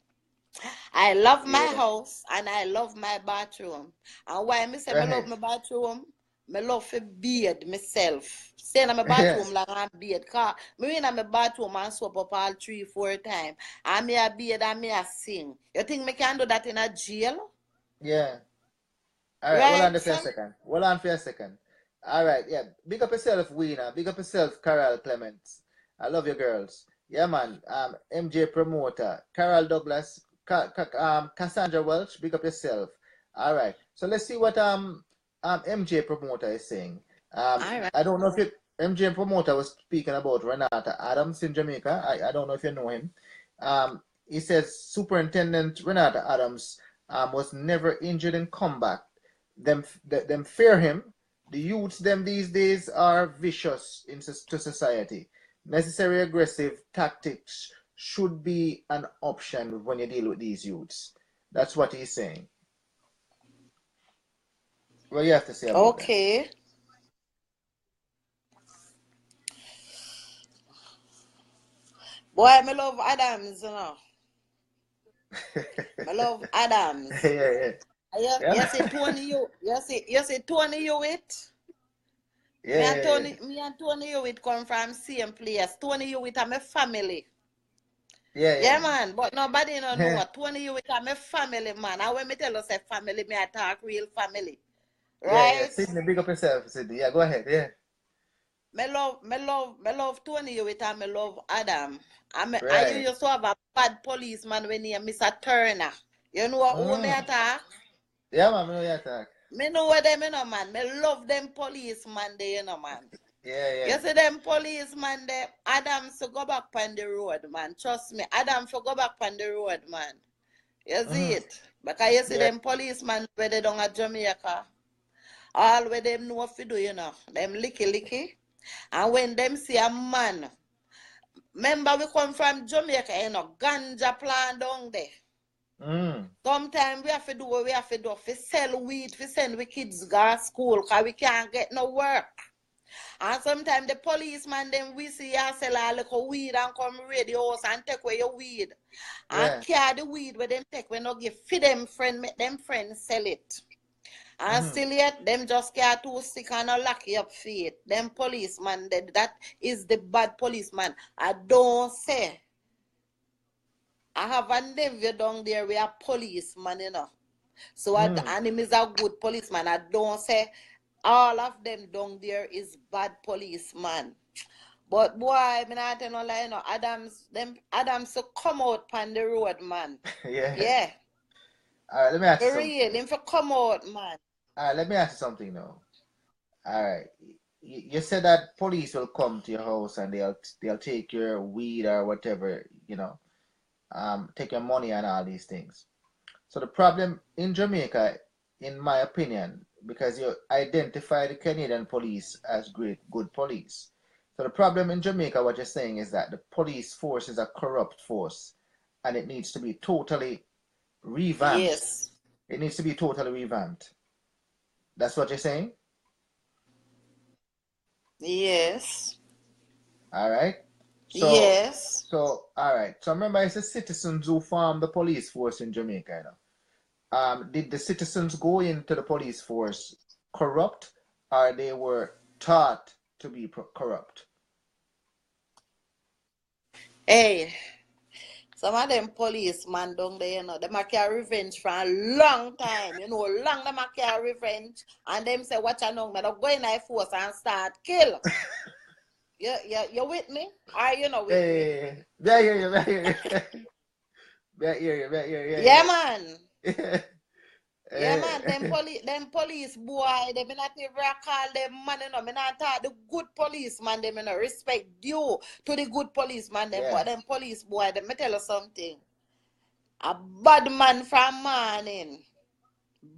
I love my house and I love my bathroom. And why me say I love my bathroom? I love to bathe myself. Stay in my bathroom like I'm bathe. Because me in my bathroom and soap up all 3-4 times. And me a bathe and me a sing. You think me can do that in a jail? Yeah. All right, hold on for a second. All right, yeah. Big up yourself, Weena. Big up yourself, Carol Clements. I love you girls. Yeah, man. MJ Promoter. Carol Douglas. Cassandra Welch. Big up yourself. All right. So let's see what MJ Promoter is saying. I don't know MJ promoter was speaking about Renata Adams in Jamaica. I don't know if you know him. He says Superintendent Renata Adams was never injured in combat. Them fear him. The youths them these days are vicious to society. Necessary aggressive tactics should be an option when you deal with these youths. That's what he's saying. What do you have to say about that? Okay. Boy, I love Adams, you know. I love Adams. Yeah. You see Tony Hewitt? Me and Tony Hewitt come from same place. Tony Hewitt are my family. Yeah, man. But nobody don't know what Tony Hewitt are my family, man. And when me tell you say family, me I talk real family. Right? Yeah. Sydney, big up yourself, Sydney. Yeah, go ahead. Yeah. Me love Tony Hewitt and me love Adam. Right. I used to have a bad policeman when he Mr. Turner. You know who me attack? Yeah, man, me know you attack. Me know what them, you know, man. Me love them policeman there, you know, man. Yeah. You see them policeman there, Adam to go back on the road, man. Trust me, Adam to go back on the road, man. You see it? Because you see them policeman where they don't at Jamaica. All where them know what to do, you know. Them licky. And when them see a man, remember we come from Jamaica, you know, ganja plant down there. Sometimes we have to do what we have to do. We sell weed, we send we kids go to school because we can't get no work. And sometimes the policeman them we see you sell a little weed and come raid your house and take away your weed. And carry the weed where them take when no give for them friend, make them friends sell it. And still yet, them just care too sick and not lucky up feet. Them policeman, that is the bad policeman. I don't say. I have a nephew down there with a policeman, you know. So and him is a good policeman. I don't say all of them down there is bad policeman. But boy, I mean, I tell you, like, you know, Adams to come out on the road, man. Yeah. All right, let me ask you For something. real, him for come out, man. All right, let me ask you something now. All right, you said that police will come to your house and they'll take your weed or whatever, you know, take your money and all these things. So the problem in Jamaica, in my opinion, because you identify the Canadian police as good police. So the problem in Jamaica, what you're saying is that the police force is a corrupt force and it needs to be totally revamped. Yes. It needs to be totally revamped. That's what you're saying? Yes. All right. So, yes. So, all right. So remember, it's the citizens who form the police force in Jamaica, you know. Did the citizens go into the police force corrupt, or they were taught to be corrupt? Hey, some of them policemen down there, you know, them a carry revenge for a long time. You know, long them a carry revenge, and them say, watch out now, go in a force and start kill. You with me? Are you not with me? Yeah, man. Yeah, man, them police boy, they may not ever call them man, you know, me not talk the good policeman, they may not respect due to the good policeman, them, but them police boy, they may tell you something. A bad man from morning.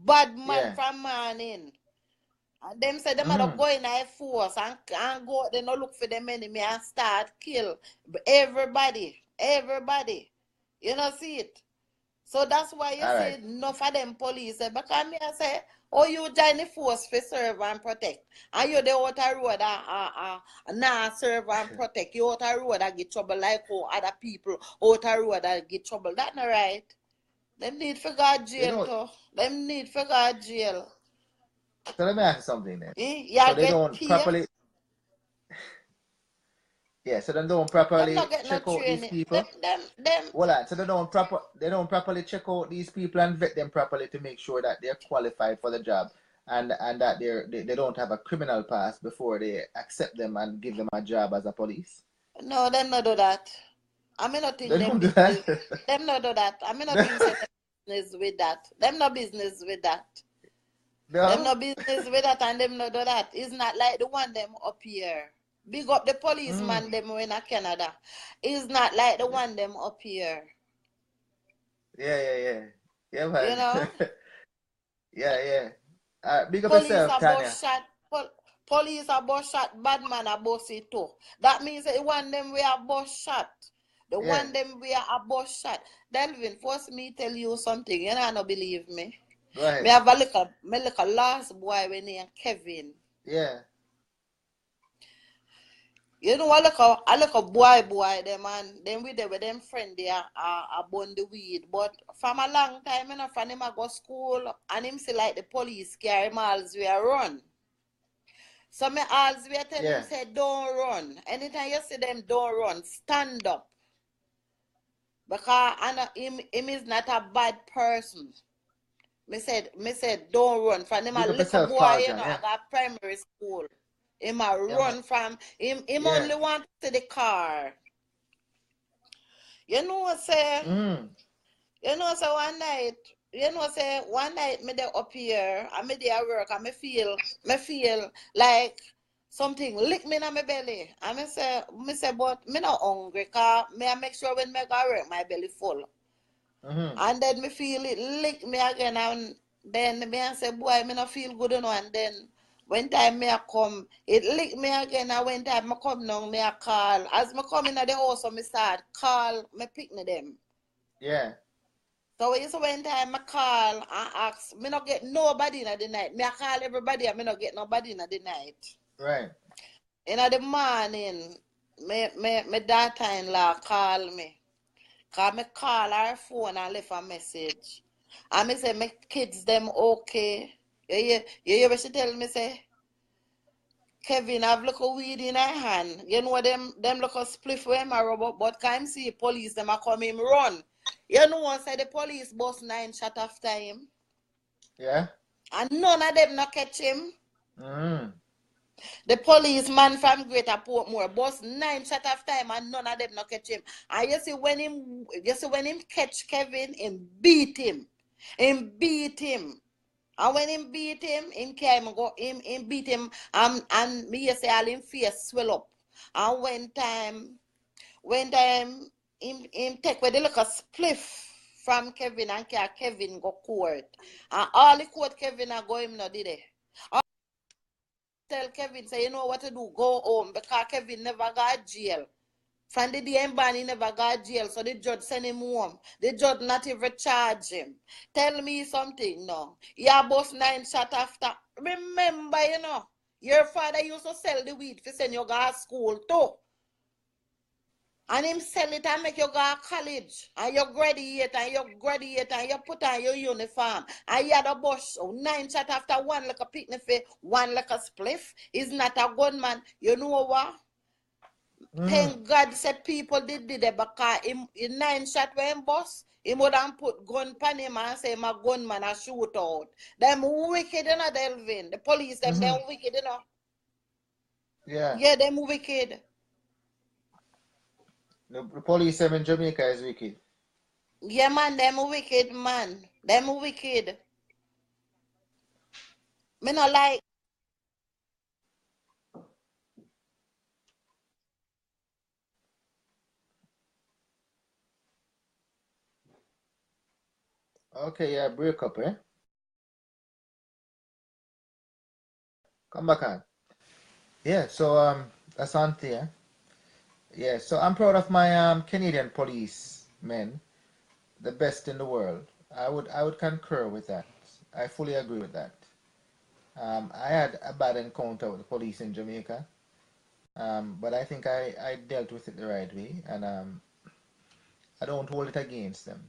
From morning. And them say them are go in a force and go, they no look for them enemy and start kill everybody. You know, see it. So that's why you say enough of them police. Because me I say, oh, you join the force for serve and protect. And you the outer road nah serve and protect. You outer road that get trouble like how other people outer road that get trouble. That's not right. Them need for God jail too. Them need for God jail. So let me ask you something then. Yeah, so they don't properly. Yeah, so they don't properly check out these people. So they don't properly check out these people and vet them properly to make sure that they're qualified for the job and that they don't have a criminal past before they accept them and give them a job as a police. No, them not do that. I mean not think them do that. Them not do that. I mean not think business with that. Them no business with that. No? Them no business with that and them not do that. It's not like the one them up here. Big up the policeman them in Canada. It's not like the one them up here. Yeah, man. You know? Yeah. Big up Police yourself, are both Tanya. shot. Police are both shot. Bad man are both it too. That means the one them we are both shot. The one them we are both shot. Delvin, force me tell you something. You know, not believe me. Go ahead. Me have a last boy when named Kevin. Yeah. You know, I look a boy, them and then with them friend there are burn the weed. But from a long time, you know, from him I go school and him see like the police carry him all we run. So me always tell him say don't run. Anytime you see them don't run, stand up. Because I know him is not a bad person. Me said don't run. From him a little boy, you know, I got primary school. Him a run from him only want to the car. You know what say? You know say one night me there up here, I me there work, and me feel like something lick me in my belly. And me say, but me not hungry, cause me I make sure when me go work, my belly full. And then me feel it lick me again, and then me I say, boy, me not feel good, you know. And then when time me I come, it lick me again, and when time I come now, me I call. As me come in the house, so me start call me picnic them. Yeah. So when time I call and ask, me not get nobody in the night. Me I call everybody and me not get nobody in the night. Right. In the morning, my daughter-in-law call me. Cause me call her phone and left a message. And me say, my kids them okay. You hear what she tell me say? Kevin have look a weed in her hand. You know them look a spliff where my robot, but can't see police them a come him run. You know what say the police bust 9 shot after him. Yeah. And none of them not catch him. The policeman from Greater Portmore bust 9 shot after him and none of them not catch him. And you see when him catch Kevin, him beat him. Him beat him. And when him beat him, him beat him and me say all him face swell up. And when time him take where they look a spliff from Kevin and Kevin go court. And all the court Kevin are go him no did it. Tell Kevin say you know what to do, go home because Kevin never got jail. From the day he never got jail, so the judge send him home. The judge not even charge him. Tell me something now. Yeah, boss 9 shot after. Remember, you know, your father used to sell the weed to send you go to school too. And him sell it and make you go to college. And you graduate and you put on your uniform. And you had a bush 9 shot after one like a picnic, one like a spliff. He's not a gunman. You know what? Thank God said people did it because him 9 shot when him boss, he would have put gun pan him and say my gunman a shoot out. Them wicked, you know, Delvin. The police, them wicked, you know. Yeah. Yeah, them wicked. The police them in Jamaica is wicked. Yeah, man, them wicked, man. Them wicked. Me not like. Okay, yeah, break up, eh? Come back on. Yeah, so that's Anthea. Yeah, so I'm proud of my Canadian police men, the best in the world. I would concur with that. I fully agree with that. I had a bad encounter with the police in Jamaica, but I think I dealt with it the right way, and I don't hold it against them.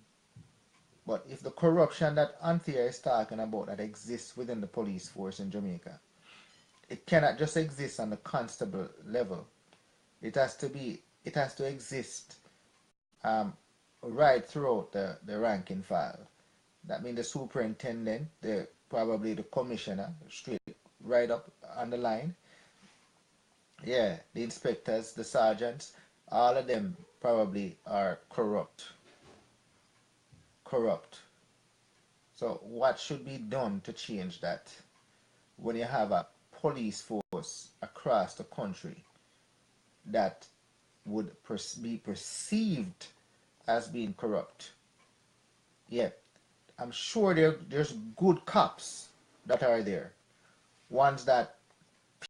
But if the corruption that Anthea is talking about that exists within the police force in Jamaica, it cannot just exist on the constable level. It has to exist right throughout the rank and file. That means the superintendent, probably the commissioner, straight right up on the line. Yeah, the inspectors, the sergeants, all of them probably are corrupt. So what should be done to change that when you have a police force across the country that would be perceived as being corrupt. Yeah, I'm sure there's good cops that are there, ones that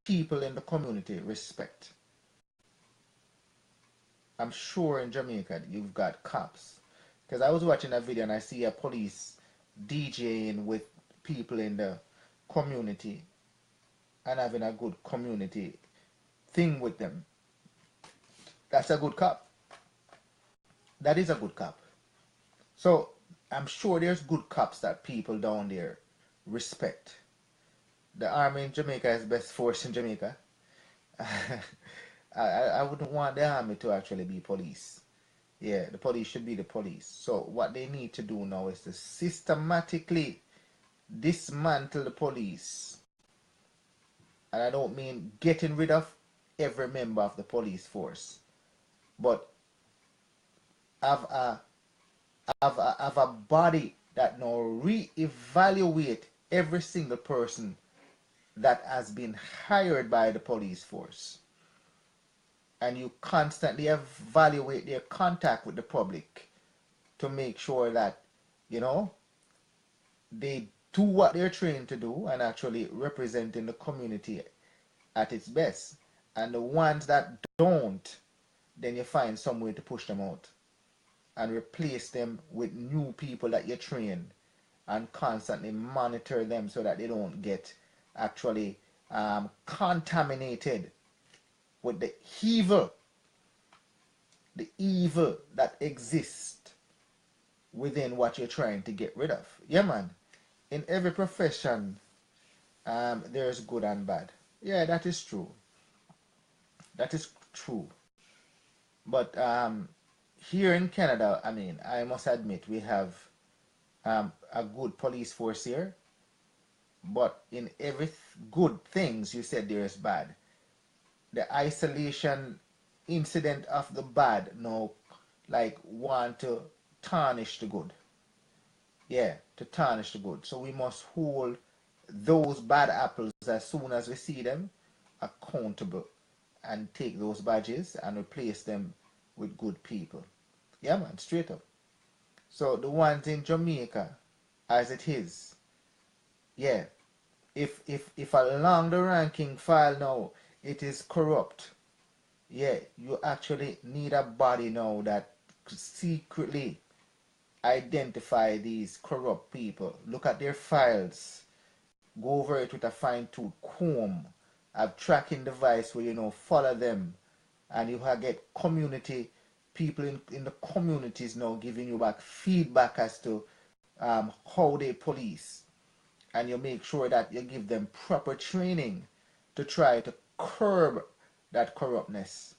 people in the community respect. I'm sure in Jamaica you've got cops. Because I was watching a video and I see a police DJing with people in the community and having a good community thing with them. That's a good cop. That is a good cop. So I'm sure there's good cops that people down there respect. The army in Jamaica is the best force in Jamaica. I wouldn't want the army to actually be police. Yeah, the police should be the police. So what they need to do now is to systematically dismantle the police. And I don't mean getting rid of every member of the police force, but have a body that now re-evaluate every single person that has been hired by the police force. And you constantly evaluate their contact with the public to make sure that, you know, they do what they're trained to do and actually representing the community at its best. And the ones that don't, then you find some way to push them out and replace them with new people that you train and constantly monitor them so that they don't get actually contaminated with the evil that exists within what you're trying to get rid of. Yeah, man. In every profession, there's good and bad. Yeah, that is true. That is true. But here in Canada, I mean, I must admit we have a good police force here. But in every good things, you said there is bad. The isolation incident of the bad now, like, want to tarnish the good. Yeah, to tarnish the good. So we must hold those bad apples as soon as we see them accountable and take those badges and replace them with good people. Yeah, man, straight up. So the ones in Jamaica, as it is, yeah, if along the ranking file now it is corrupt, yeah, you actually need a body now that secretly identify these corrupt people. Look at their files. Go over it with a fine-tooth comb. A tracking device where, you know, follow them. And you get community, people in the communities now giving you back feedback as to how they police. And you make sure that you give them proper training to try to curb that corruptness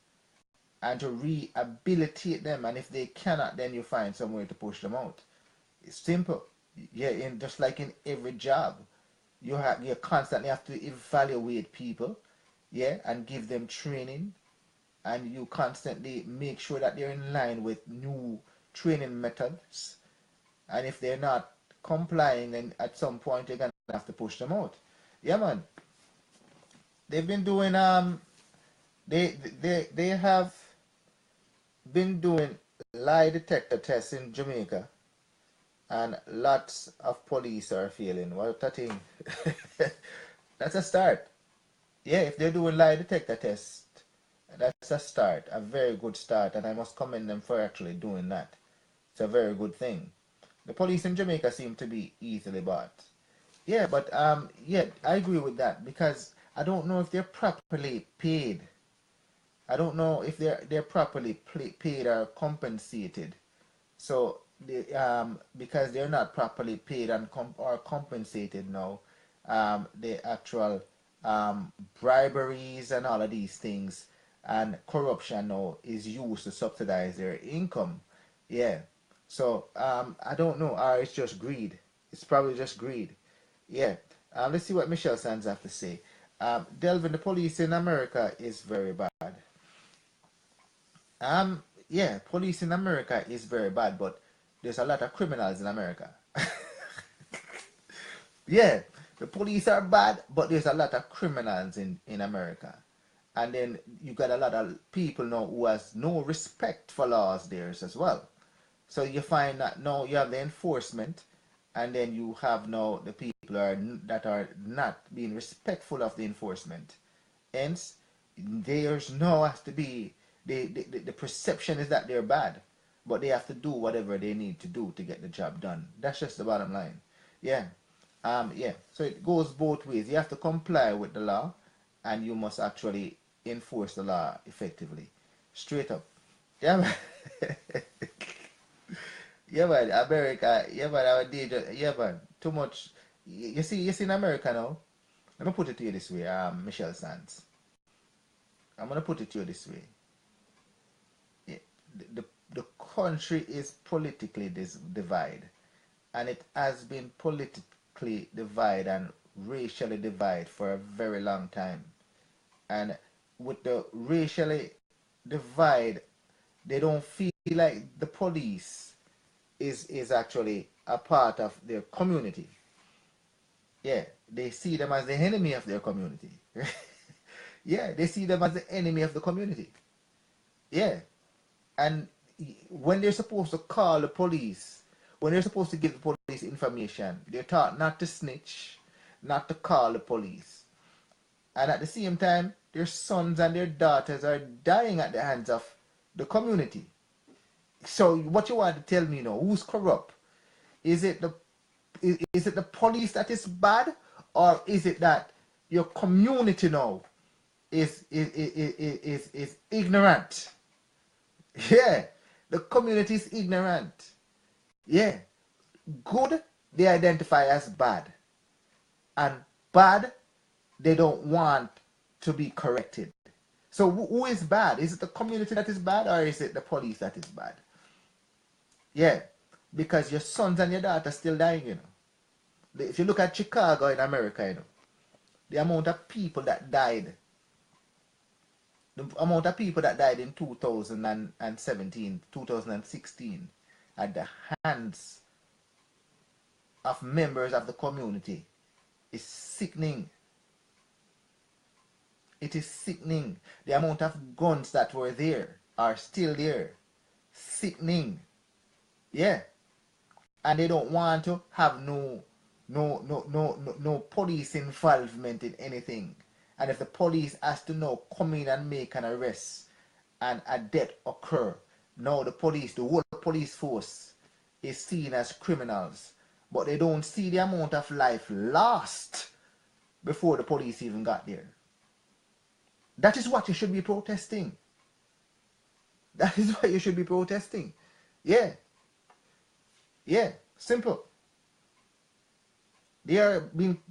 and to rehabilitate them. And if they cannot, then you find some way to push them out. It's simple. Yeah, just like in every job, you constantly have to evaluate people, yeah, and give them training, and you constantly make sure that they're in line with new training methods. And if they're not complying, then at some point you're gonna have to push them out. Yeah, man. They've been doing they have been doing lie detector tests in Jamaica, and lots of police are failing. What a thing. That's a start. Yeah, if they're doing lie detector tests, that's a start, a very good start, and I must commend them for actually doing that. It's a very good thing. The police in Jamaica seem to be easily bought. Yeah, but yeah, I agree with that because I don't know if they're properly paid. I don't know if they're properly paid or compensated. So they, because they're not properly paid and or compensated now, the actual briberies and all of these things and corruption now is used to subsidize their income. Yeah. So I don't know, or it's just greed. It's probably just greed. Yeah. Let's see what Michelle Sands have to say. Delvin, the police in America is very bad. Yeah, police in America is very bad, but there's a lot of criminals in America. Yeah, the police are bad, but there's a lot of criminals in America. And then you got a lot of people now who has no respect for laws there as well. So you find that now you have the enforcement, and then you have now the people that are not being respectful of the enforcement. Hence, there's now has to be the perception is that they're bad, but they have to do whatever they need to do to get the job done. That's just the bottom line. Yeah. Yeah. So it goes both ways. You have to comply with the law, and you must actually enforce the law effectively. Straight up. Yeah, man. Yeah, man. America. Yeah, man. Our danger. Yeah, man. Too much. You see in America now. Let me put it to you this way, Michelle Sands. I'm gonna put it to you this way. Yeah, the country is politically divided, and it has been politically divided and racially divided for a very long time. And with the racially divide, they don't feel like the police is actually a part of their community. Yeah, they see them as the enemy of their community. Yeah, they see them as the enemy of the community. Yeah, and when they're supposed to call the police, when they're supposed to give the police information, they're taught not to snitch, not to call the police. And at the same time, their sons and their daughters are dying at the hands of the community. So what you want to tell me now, who's corrupt? Is it the police that is bad, or is it that your community now is ignorant? Yeah, the community is ignorant. Yeah, good they identify as bad, and bad they don't want to be corrected. So who is bad? Is it the community that is bad, or is it the police that is bad? Yeah, because your sons and your daughters still dying, you know. If you look at Chicago in America, you know, the amount of people that died, the amount of people that died in 2017, 2016 at the hands of members of the community is sickening. It is sickening. The amount of guns that were there are still there. Sickening. Yeah. And they don't want to have no police involvement in anything. And if the police has to now come in and make an arrest and a death occur, now the whole police force is seen as criminals. But they don't see the amount of life lost before the police even got there. That is what you should be protesting. That is what you should be protesting. Yeah. Yeah. Simple. They are being,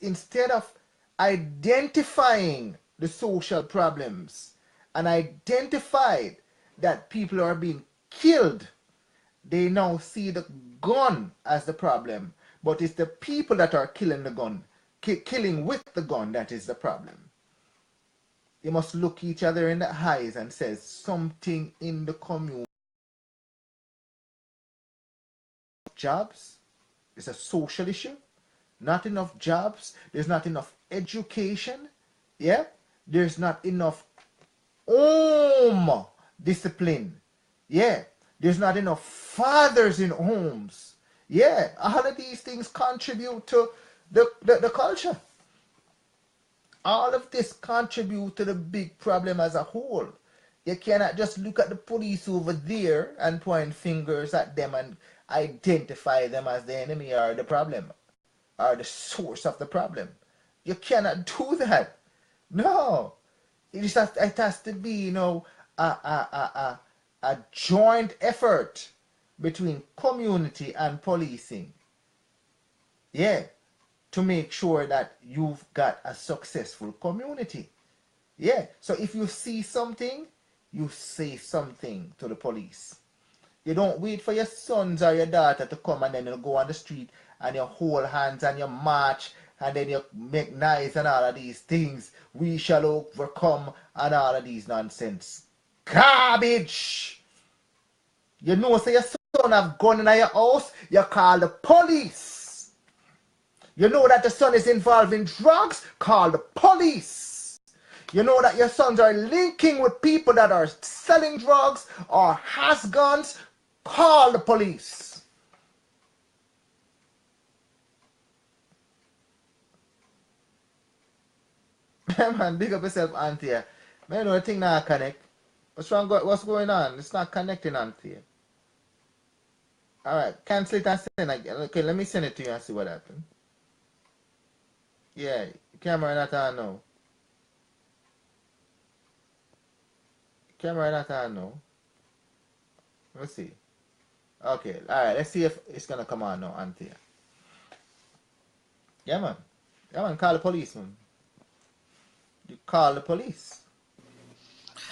instead of identifying the social problems and identified that people are being killed, they now see the gun as the problem. But it's the people that are killing the gun, killing with the gun, that is the problem. You must look each other in the eyes and say something in the community. Jobs is a social issue. Not enough jobs. There's not enough education. Yeah. There's not enough home discipline. Yeah. There's not enough fathers in homes. Yeah. All of these things contribute to the culture. All of this contribute to the big problem as a whole. You cannot just look at the police over there and point fingers at them and identify them as the enemy or the problem or the source of the problem. You cannot do that. No. It has to be, you know, a joint effort between community and policing. Yeah. To make sure that you've got a successful community. Yeah. So if you see something, you say something to the police. You don't wait for your sons or your daughter to come and then you go on the street and you hold hands and you march and then you make noise and all of these things. We shall overcome and all of these nonsense. Garbage! You know, say your son have gun in your house, you call the police. You know that the son is involved in drugs, call the police. You know that your sons are linking with people that are selling drugs or has guns. Call the police. Man, big up yourself, auntie. Man, no thing not connect. What's wrong? What's going on? It's not connecting, auntie. All right, cancel it and send again. Okay, let me send it to you and see what happens. Yeah, camera not on now. Camera not on now. Let's see. Okay, all right. Let's see if it's gonna come on now, auntie. Yeah, man. Yeah, man. Call the police, man. You call the police.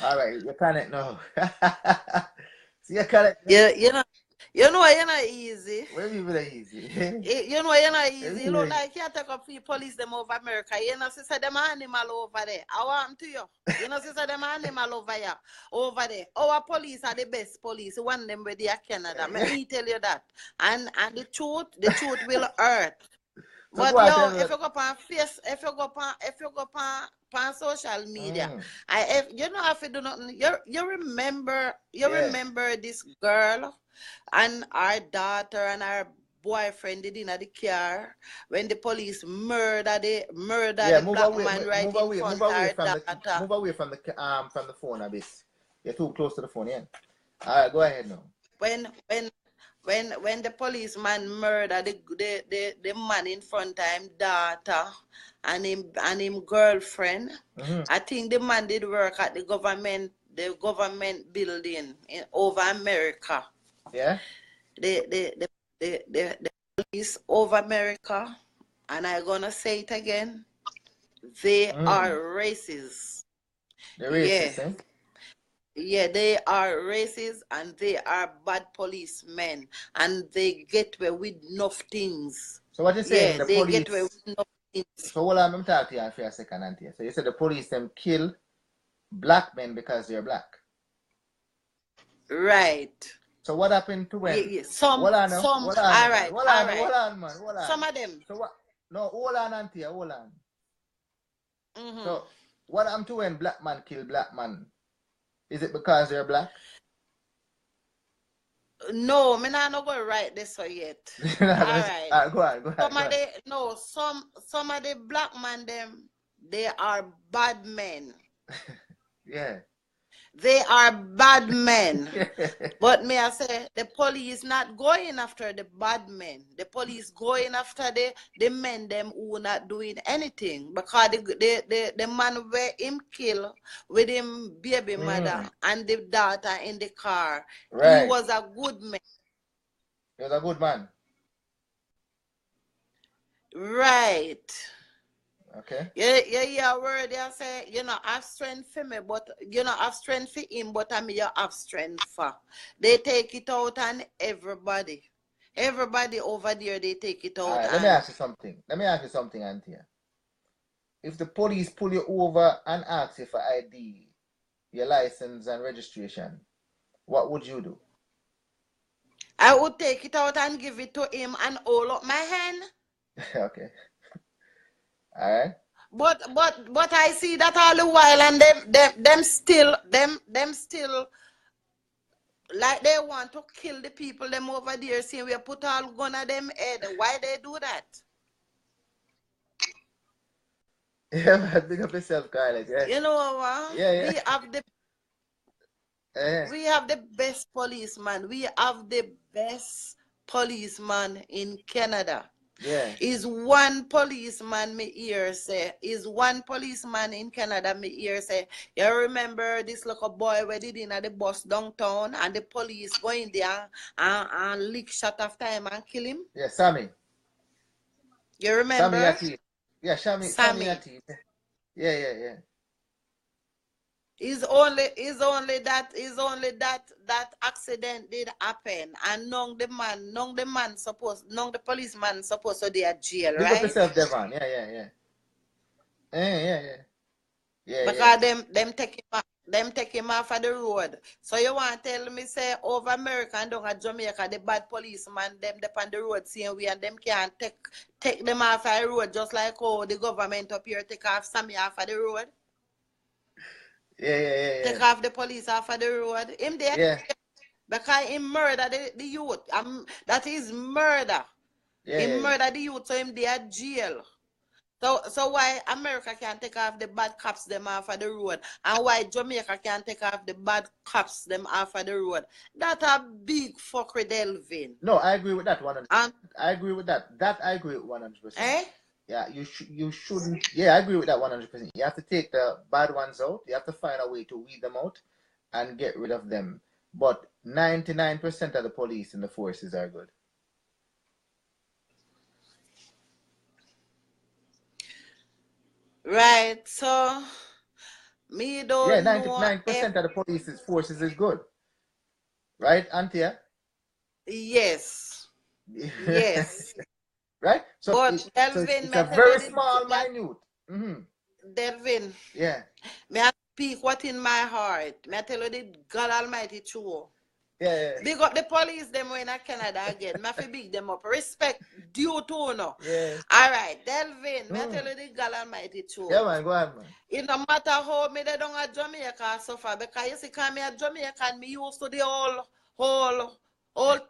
All right, you connect now. See, you connect. Yeah, you're not easy. Where you been easy? You're not easy. You look like you take up the police them over America. You know, sister, them animal over there. I want to you. You know, sister, them animal over here. Over there. Our police are the best police. One of them where they are Canada. Let me tell you that. And the truth will hurt. But yo, if you go on face, if you go on social media, you know, if you do nothing, you remember this girl and our daughter and our boyfriend did in the car when the police murdered the black man right in front of our daughter. Move away from the phone a bit. You're too close to the phone, yeah. All right, go ahead now. When the policeman murdered the man in front of him daughter and him girlfriend, I think the man did work at the government building over America. Yeah. The police over America, and I'm gonna say it again, they are racist. They're racist, yeah. Yeah, they are racist and they are bad policemen, and they get away with enough things. So what you saying? Yeah, they get away with enough things. So hold on, I'm talking to you for a second, auntie. So you said the police them kill black men because they're black. Right. So what happened to when? Yeah. Hold on, man. Some of them. So what? No, hold on, auntie. Hold on. So what happened to when black man kill black man? Is it because they're black? No, I'm not going to write this one yet. All right. Go on. Some of the black men, they are bad men. Yeah. They are bad men. But may I say, the police not going after the bad men. The police going after the men them who not doing anything. Because the man where him kill with him baby mother and the daughter in the car, he was a good man. He was a good man. Right. Okay. Yeah, word they say, you know, have strength for me, but you know, have strength for him, but I mean you have strength for. They take it out on everybody. Everybody over there, they take it out. All right, let me ask you something, auntie. If the police pull you over and ask you for ID, your license and registration, what would you do? I would take it out and give it to him and hold up my hand. Okay. All right. But I see that all the while, and them still like they want to kill the people them over there, saying we put all gun at them head. Why they do that? Yeah, man, big up yourself, Carla. Yeah. You know what? Yeah. We have the best policeman. We have the best policeman in Canada. Yeah. Is one policeman me hear say. Is one policeman in Canada me hear say. You remember this little boy where did in the bus downtown and the police go in there and lick shot after him and kill him? Yeah, Sammy. You remember? Sammy. Yeah. Is only that accident did happen, and none the policeman supposed to be at jail, right? Look up yourself, Devon. Yeah. Because them take him off of the road. So you want to tell me say over America and down at Jamaica, the bad policeman them on the road seeing we and them can't take them off of the road just like how the government up here take off Sammy off of the road? Take off the police off of the road. Him there. Yeah. Because he murder the youth. That is murder. He murder the youth, so him there jail. So why America can't take off the bad cops them off of the road, and why Jamaica can't take off the bad cops them off of the road? That a big fuckery, Delvin. No, I agree with that 100%. I agree with that. That I agree with 100%. Eh? Yeah, you shouldn't. Yeah, I agree with that 100%. You have to take the bad ones out. You have to find a way to weed them out and get rid of them. But 99% of the police and the forces are good. Right, so me don't know. 99% of the police forces is good. Right, Antia? Yes. Yes. Right? So, but Delvin, it's a very small, minute. Delvin. Yeah. May I speak what in my heart? May I tell you the God Almighty true? Yeah. Big up the police them when in Canada again. May I big them up. Respect due to no. Yeah. All right, Delvin. May I tell you the God Almighty true? Yeah, man. Go ahead, man. It no matter how me they don't at Jamaica suffer, because you see, come me at Jamaica and me used to the whole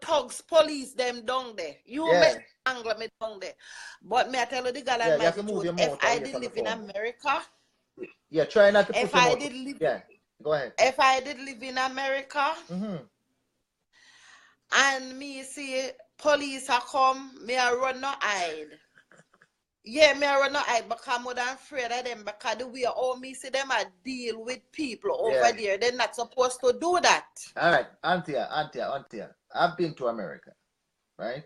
thugs police them down there. You make angle me down there. But me I tell you the God Almighty truth. If I did live in America. Yeah, try not to put if I did live, yeah, go ahead. If I did live in America and me see police a come, me I run no hide. Yeah, me I run no hide because I'm more than afraid of them, because the way all me see them I deal with people over there, they're not supposed to do that. All right, Antia. I've been to America, right?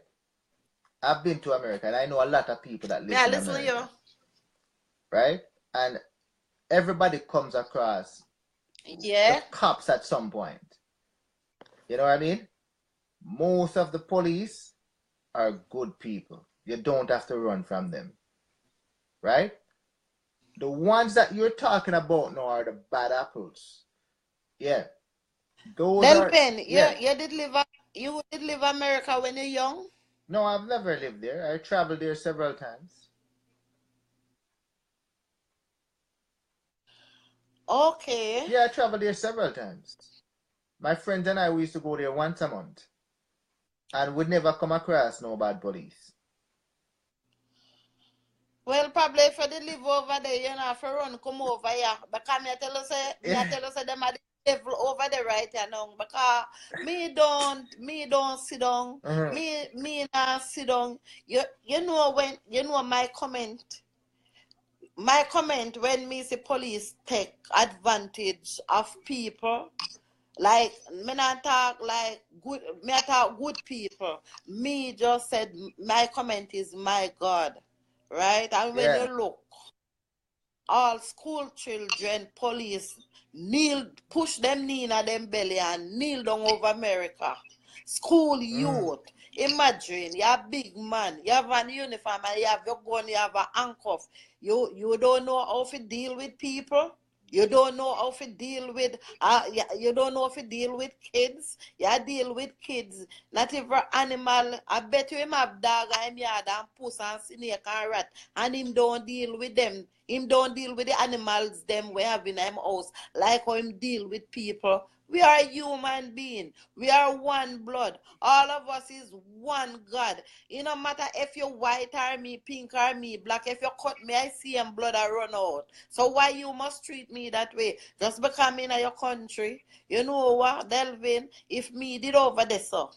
I've been to America and I know a lot of people that live in America. To you. Right? And everybody comes across the cops at some point. You know what I mean? Most of the police are good people. You don't have to run from them. Right? The ones that you're talking about now are the bad apples. Yeah. Those Delvin, you did live America when you're young? No, I've never lived there. I traveled there several times. Okay. Yeah, I traveled there several times. My friends and I, we used to go there once a month. And we'd never come across no bad police. Well, probably if you did live over there, you know, if you run, come over here. Because I tell you, say, them are the devil over there right now. Because me don't sit down. Me not sit down. You know my comment. My comment when me say police take advantage of people, like me not talk like good, me I talk good people. Me just said my comment is my God, right? And when you look, all school children, police push them knee in them belly and kneel down over America. School youth. Imagine you're a big man, you have an uniform and you have your gun, you have a handcuff. You don't know how to deal with people. You don't know how to deal with you don't know how to deal with kids. You deal with kids. Not even animal. I bet you him have dog and yard and puss and snake and rat, and him don't deal with them. Him don't deal with the animals them we have in him house like how him deal with people. We are a human being. We are one blood. All of us is one God. It no matter if you're white or me, pink or me, black. If you cut me, I see him blood I run out. So why you must treat me that way? Just because I'm in your country. You know what, Delvin? If me did over there, so,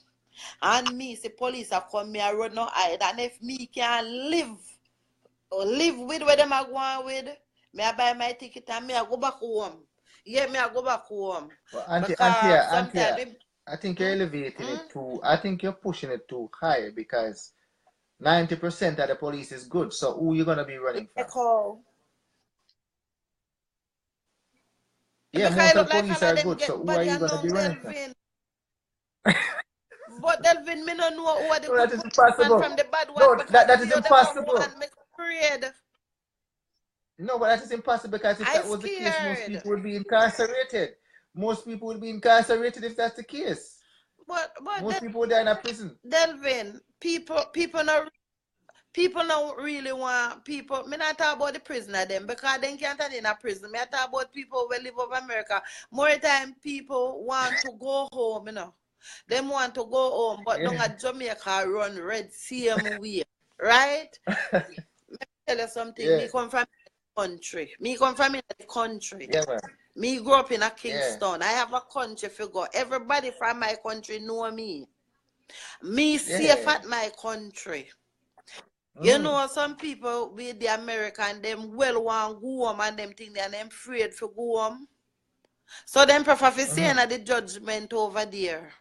and me say police are come me, I run no hide. And if me can live with where them are going with, me I buy my ticket and me I go back home. Yeah, me I go back home. Well, Auntie, I think you're elevating it too. I think you're pushing it too high because 90% of the police is good. So who you gonna be running from? Yeah, most of the police are good. So who are you gonna be running from? But Delvin, me don't know what the that is impossible. From the bad one. No, that is impossible. No, but that is impossible because if that was the case, most people would be incarcerated. Most people would be incarcerated if that's the case. But most people would die in a prison. Delvin, people People don't really want people. Me not talk about the prisoner them because they can't stand in a prison. Me talk about people who live over America. More time people want to go home, you know. Them want to go home, but don't at Jamaica run red same way. Right? Let me tell you something. Me come from the country. Me come from in the country. Yeah, man. Me grew up in a Kingston. I have a country figure. Everybody from my country know me. Me safe at my country. You know, some people with the American, them well want go home and them think they're afraid to go home. So them prefer to say the judgment over there.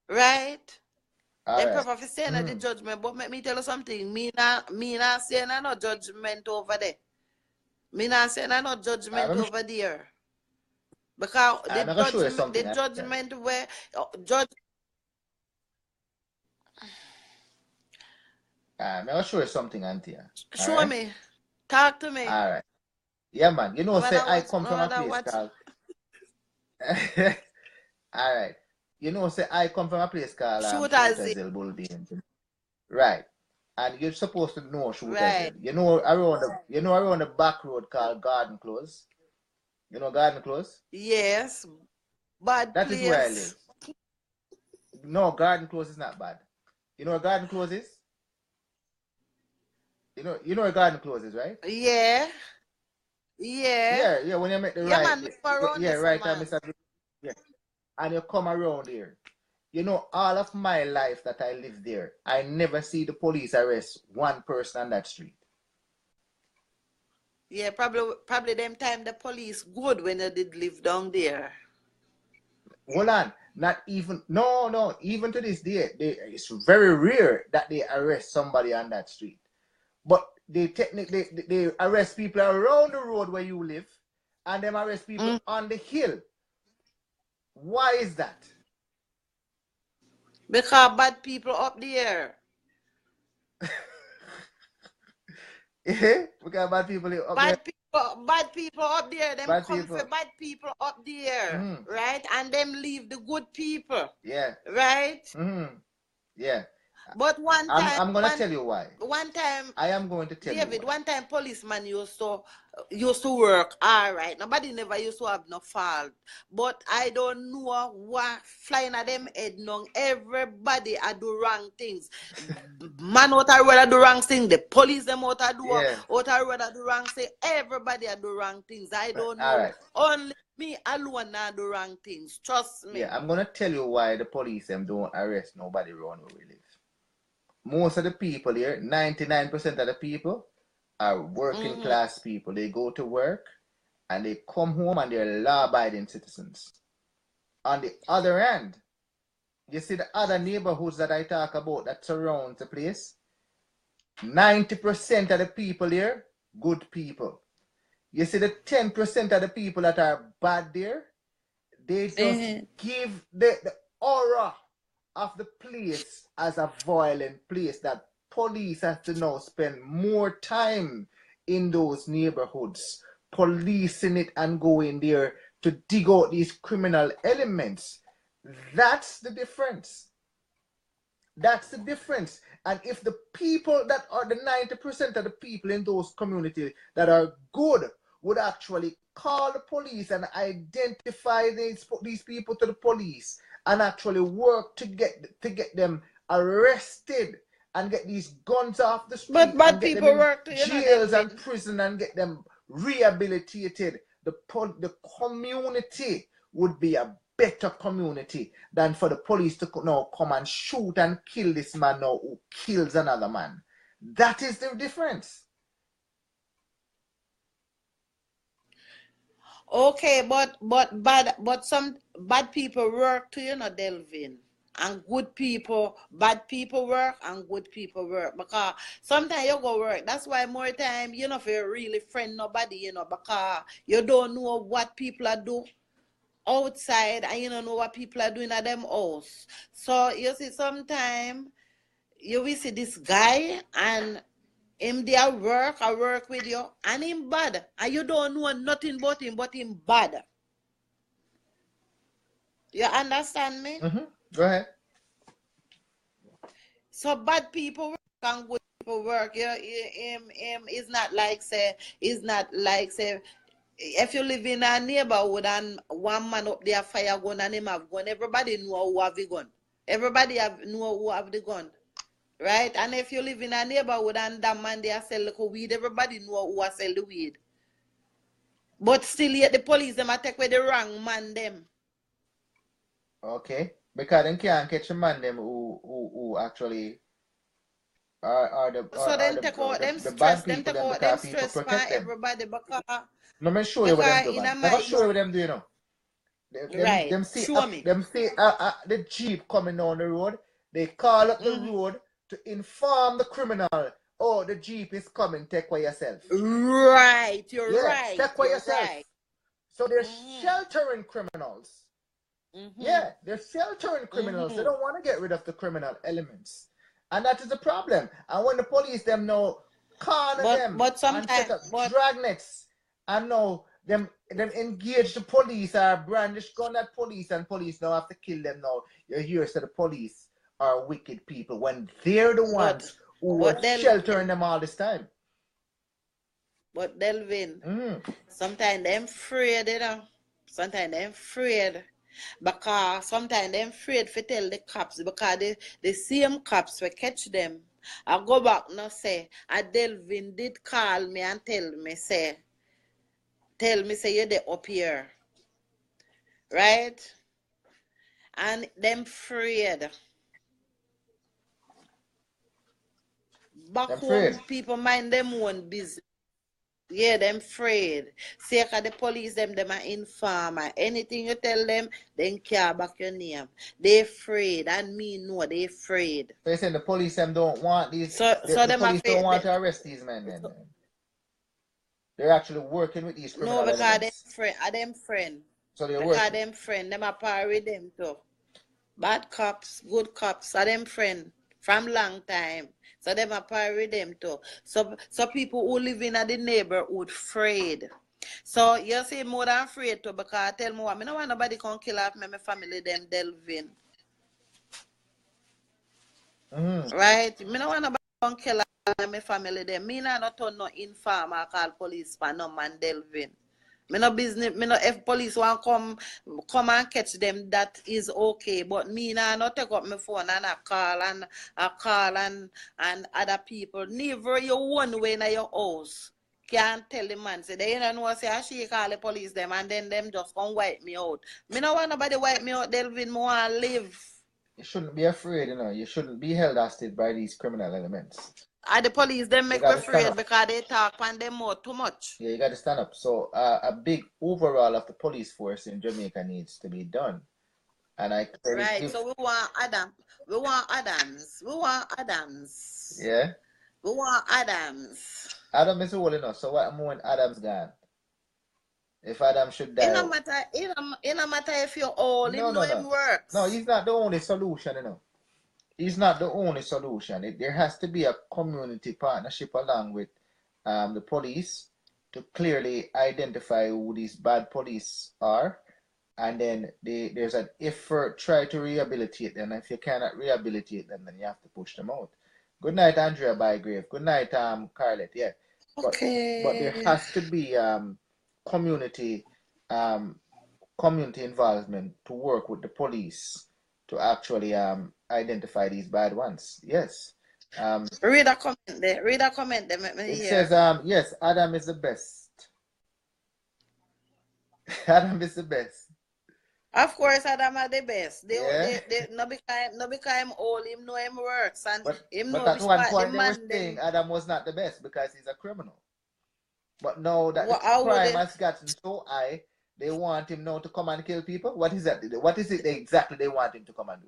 Right? Them prefer to say the judgment. But let me tell you something. Me not saying no judgment over there. Me not saying no judgment over there. Because the judgment where judge. I'll show you something, Auntie. Show me. Talk to me. All right. Yeah, man. You know, say I come from a place called. All right. You know, say I come from a place called Shooter's Building. Right. And you're supposed to know Shooter's. Right. You know around the back road called Garden Close. You know Garden Close? Yes. Bad that place. Is where I live. No, Garden Close is not bad. You know where Garden Close is? You know where Garden Close is, right? Yeah. Yeah, when you make the right. Right, Mr. Yeah. And you come around here. You know, all of my life that I live there, I never see the police arrest one person on that street. Yeah, probably them time the police good when they did live down there. Hold on. Not even, no, even to this day, it's very rare that they arrest somebody on that street. But they arrest people around the road where you live, and them arrest people on the hill. Why is that? Because bad people up there. Because bad people up there. Bad people up there. Them come for bad people up there, right? And them leave the good people. Yeah. Right? Yeah. But one time, I'm gonna tell you why. One time, I am going to tell you. David, one time policeman used to work. All right, nobody never used to have no fault. But I don't know what flying at them head long. Everybody I do wrong things. Man out the road I do wrong things. The police them out the road I do wrong things. Everybody I do wrong things. I don't know. Right. Only me alone I do wrong things. Trust me. Yeah, I'm gonna tell you why the police them don't arrest nobody around where we live. Most of the people here, 99% of the people, are working class people. They go to work and they come home and they're law-abiding citizens. On the other hand, you see the other neighborhoods that I talk about that surround the place, 90% of the people there, good people. You see the 10% of the people that are bad there, they just give the aura of the place as a violent place that police have to now spend more time in those neighborhoods, policing it and going there to dig out these criminal elements. That's the difference. That's the difference. And if the people that are the 90% of the people in those communities that are good would actually call the police and identify these people to the police and actually work to get them arrested and get these guns off the street, but bad people them in work to jails and prison and get them rehabilitated, the community would be a better community than for the police to now come and shoot and kill this man now who kills another man. That is the difference. Okay, but some bad people work too, Delvin. And good people, bad people work and good people work. Because sometimes you go work. That's why more time, if you really friend nobody, because you don't know what people are doing outside and you don't know what people are doing at them house. So you see, sometimes you will see this guy and him there I work with you, and him bad. And you don't know nothing about him but him bad. You understand me? Go ahead. So bad people work and good paperwork. Him is not like say. If you live in a neighborhood and one man up there fire gun and him have gun, everybody know who have the gun. Everybody know who have the gun. Right? And if you live in a neighborhood and that man there sell the weed, everybody know who sell the weed. But still yet the police them attack with the wrong man them. Okay. Because they can't catch the man them who actually are the so then take out them stress, them take out them stress for everybody because let me show you what them do, man. Let me show you what them do, you know. Right. Them see Show me. Them see the Jeep coming down the road. They call up the road to inform the criminal. Oh, the Jeep is coming. Take away yourself. Right. You're right. Take away yourself. Right. So they're sheltering criminals. Yeah, they're sheltering criminals. They don't want to get rid of the criminal elements. And that is the problem. And when the police them know corner them and set up dragnets and know them engage the police or brandish gun at police and police now have to kill them now. You hear so the police are wicked people when they're the ones who were sheltering them all this time. But Delvin, sometimes they're afraid, you know. Sometimes they're afraid. Because sometimes they're afraid to tell the cops because the same cops will catch them. I go back now say, Delvin did call me and tell me say you're there up here. Right? And them afraid. Back home, people mind them own business. Yeah, them afraid. Say the police them are informer. Anything you tell them, then care back your name. They afraid, and me know they afraid. So you saying the police them don't want these? The police don't want to arrest these men. Then they're actually working with these criminal elements. No, because them friend. So they're working. Because them friend, them are par with them too. Bad cops, good cops, are them friend from long time. So them are par with them too. So people who live in the neighborhood afraid. So you see more than afraid too because I tell me what, I don't want nobody can kill off my family them Delvin. Right? I don't want nobody can kill off my family them. Me not turn no informer call police for no man Delvin. Me no business, me no if police want come and catch them, that is okay. But me not take up my phone and I call and other people. Never you one way in your house. Can't tell the man say they don't know say she call the police them and then them just come wipe me out. Me no want nobody wipe me out, Delvin, me want live. You shouldn't be afraid, you know. You shouldn't be held hostage by these criminal elements. And the police them make me afraid because they talk on them more too much. Yeah, you got to stand up. So a big overhaul of the police force in Jamaica needs to be done. And so we want Adams. We want Adams. Yeah. We want Adams. Adam is old enough. So what when Adam's gone? If Adam should die. It no matter if you're old, him works. No, he's not the only solution, you know. He's not the only solution. There has to be a community partnership along with the police to clearly identify who these bad police are. And then there's an effort, try to rehabilitate them. And if you cannot rehabilitate them, then you have to push them out. Good night, Andrea Bygrave. Good night, Carlette. Yeah. Okay. But there has to be community involvement to work with the police to actually identify these bad ones. Yes. Read a comment there. Let me hear. It says, yes, Adam is the best. Adam is the best. Of course, Adam are the best. They no because him old, him know him works. And him know at one point they were saying Adam was not the best because he's a criminal. But now that the crime has gotten so high, they want him now to come and kill people. What is that? What is it exactly they want him to come and do?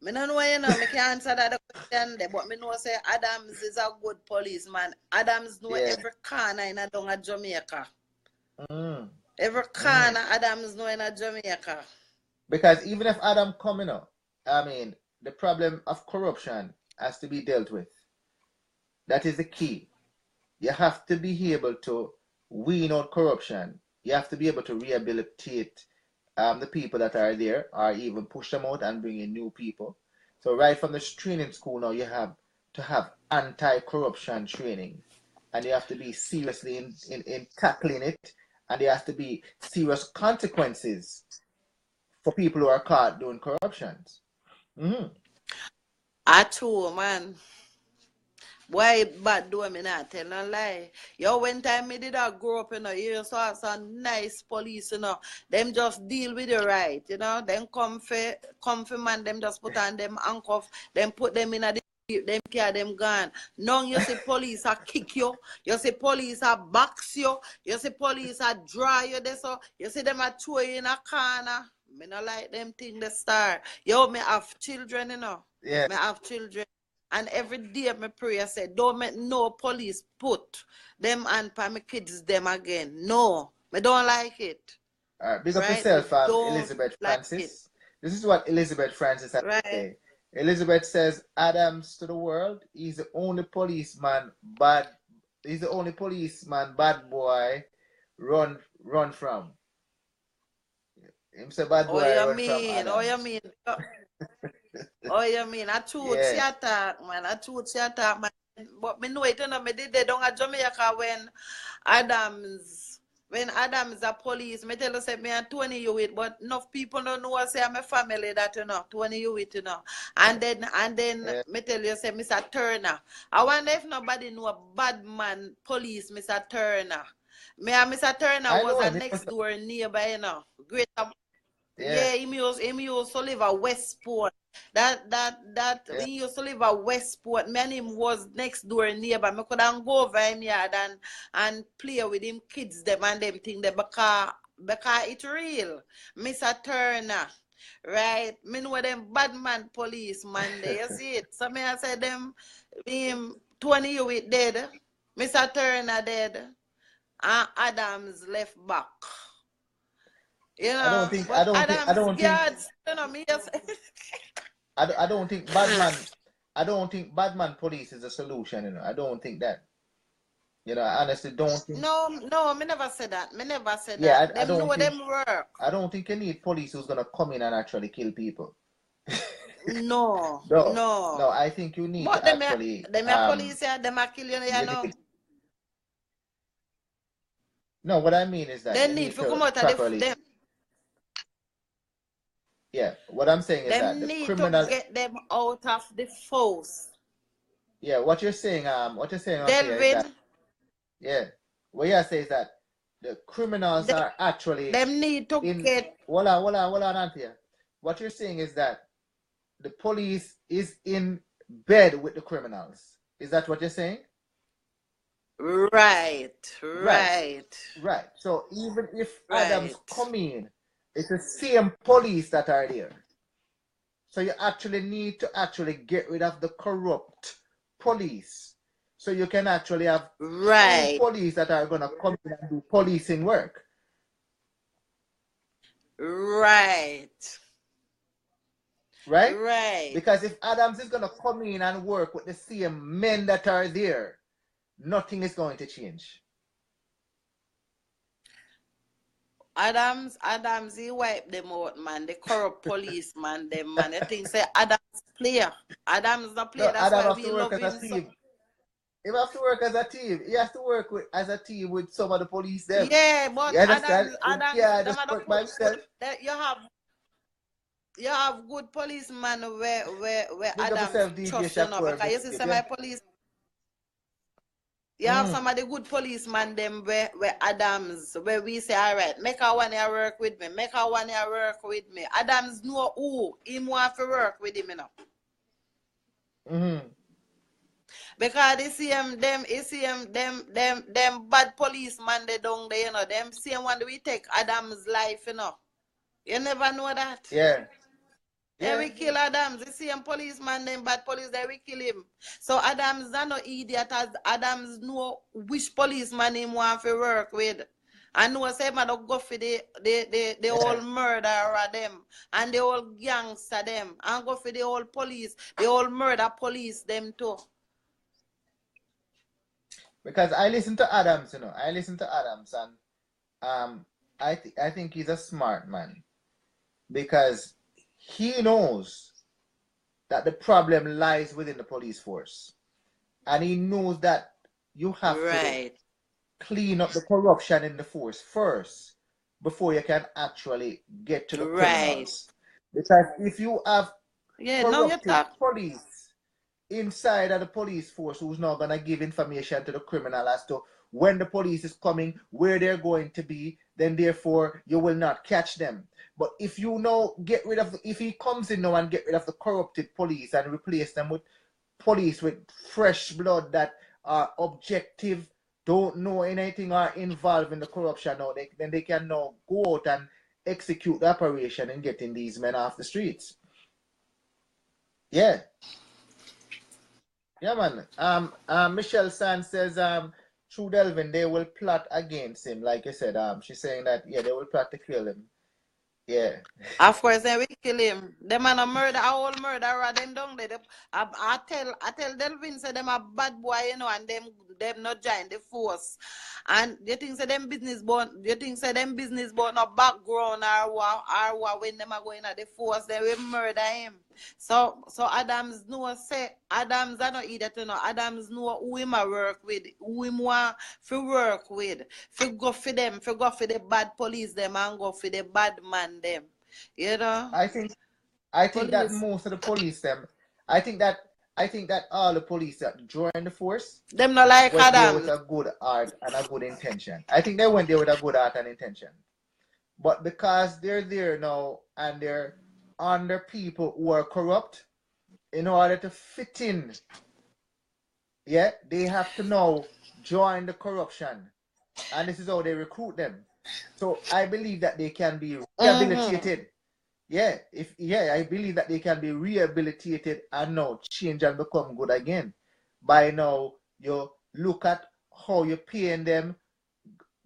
I don't know, you know, I can't answer that question there, but I know say Adams is a good policeman. Adams know every corner in Jamaica. Every corner Adams know in Jamaica. Because even if Adam coming up, I mean, the problem of corruption has to be dealt with. That is the key. You have to be able to wean out corruption. You have to be able to rehabilitate the people that are there, or even push them out and bring in new people. So right from the training school now, you have to have anti-corruption training, and you have to be seriously in tackling it, and there has to be serious consequences for people who are caught doing corruptions. True, man. Why bad do me not tell no lie. Yo, when time me did I grow up, you saw some nice police, them just deal with you right, them comfy man, them just put on them handcuff, them put them in a them care them gone. Now you see police a kick you see police a box you see police a draw you there, so you see them a throw you in a corner. Me not like them thing the star. Yo, me have children, Yeah. Me have children. And every day my prayer said, don't make no police put them and for my kids them again. No, I don't like it. All right, big up yourself, Elizabeth Francis. This is what Elizabeth Francis has to say. Elizabeth says, Adams to the world, he's the only policeman bad boy run from. Him say bad boy run from Adams. Oh, you mean? Oh, you mean? I told you attack, man. I told you attack, man. But me know it, me did they don't at Jamaica when Adams a police. Me tell you say me and Tony you with, but enough people don't know I say I'm a family that Tony you with, And then me tell you say Mr. Turner. I wonder if nobody know a bad man police, Mr. Turner. Me and Mr. Turner was a next door neighbor, Great. Yeah, he used to live at Westport. He used to live at Westport. Me and him was next door neighbor. Me couldn't go over him yard and play with him kids them and them thing there because it's real. Mr. Turner. Right? Me know them bad man police man there. You see it? So me I say them 20 you with dead. Mr. Turner dead. And Adams left back. I don't think Batman police is a solution, I don't think that. I honestly don't think. No, me never said that. That. I don't think them work. I don't think you need police who's gonna come in and actually kill people. No. I think you need to actually. Them police them are killing No, what I mean is that they need to come out of them. Yeah, what I'm saying is that the criminal to get them out of the force. Yeah, what you're saying Delvin. What you say is that the criminals are actually them need to get. Hold on, Anthea. What you're saying is that the police is in bed with the criminals. Is that what you're saying? Right. So even if Adams come in, it's the same police that are there. So you actually need to actually get rid of the corrupt police. So you can actually have police that are going to come in and do policing work. Right. Because if Adams is going to come in and work with the same men that are there, nothing is going to change. Adams, he wipe them out, man. The corrupt policeman, them, man. I think say Adams player. Adams the player. That's Adam why we love him. He has to work as a team. He has to work as a team with some of the police there. Yeah, but Adams just work by himself. You have good policeman where Adams trust because you see some of the police. You have some of the good policemen them where Adams, where we say, all right, make her one year work with me. Adams know who him want to work with him, Because they see them bad policemen they down there, them same one we take Adams' life, You never know that. Yeah. They will kill Adams. The same policeman, them bad police, they will kill him. So Adams is no idiot as Adams know which policeman he want to work with. And know say man don't go for the whole murderer of them and the whole gangster them and go for the whole police, the whole murder police them too. Because I listen to Adams, and I think he's a smart man. Because he knows that the problem lies within the police force. And he knows that you have to Right. clean up the corruption in the force first before you can actually get to the Right. criminals. Because if you have Yeah, now you corrupted talk. police inside of the police force who's not going to give information to the criminal as to when the police is coming, where they're going to be, then therefore you will not catch them. But if you know, if he comes in now and get rid of the corrupted police and replace them with police with fresh blood that are objective, don't know anything, are involved in the corruption now, then they can now go out and execute the operation and getting these men off the streets. Yeah. Yeah, man. Michelle Sands says, through Delvin, they will plot against him. Like I said, she's saying that, yeah, they will plot to kill him. Yeah. Of course, they will kill him. Them man a murder, a whole murderer. Them down there. I tell Delvin say them a bad boy, you know, and them not join the force. And you think say them business born? You think say them business born a background or what? When them are going at the force, they will murder him. So Adams know say Adams are not either to know. Adams know who him a work with, who him want to work with. For go for them, for go for the bad police them and go for the bad man them. You know? I think that most of the police them, I think that all the police that joined the force them not like went there with Adams. a good heart and a good intention. I think they went there with a good heart and intention. But because they're there now and they're under people who are corrupt, in order to fit in, yeah, they have to now join the corruption. And this is how they recruit them. So I believe that they can be rehabilitated. Yeah, I believe that they can be rehabilitated and now change and become good again. By now, you look at how you're paying them,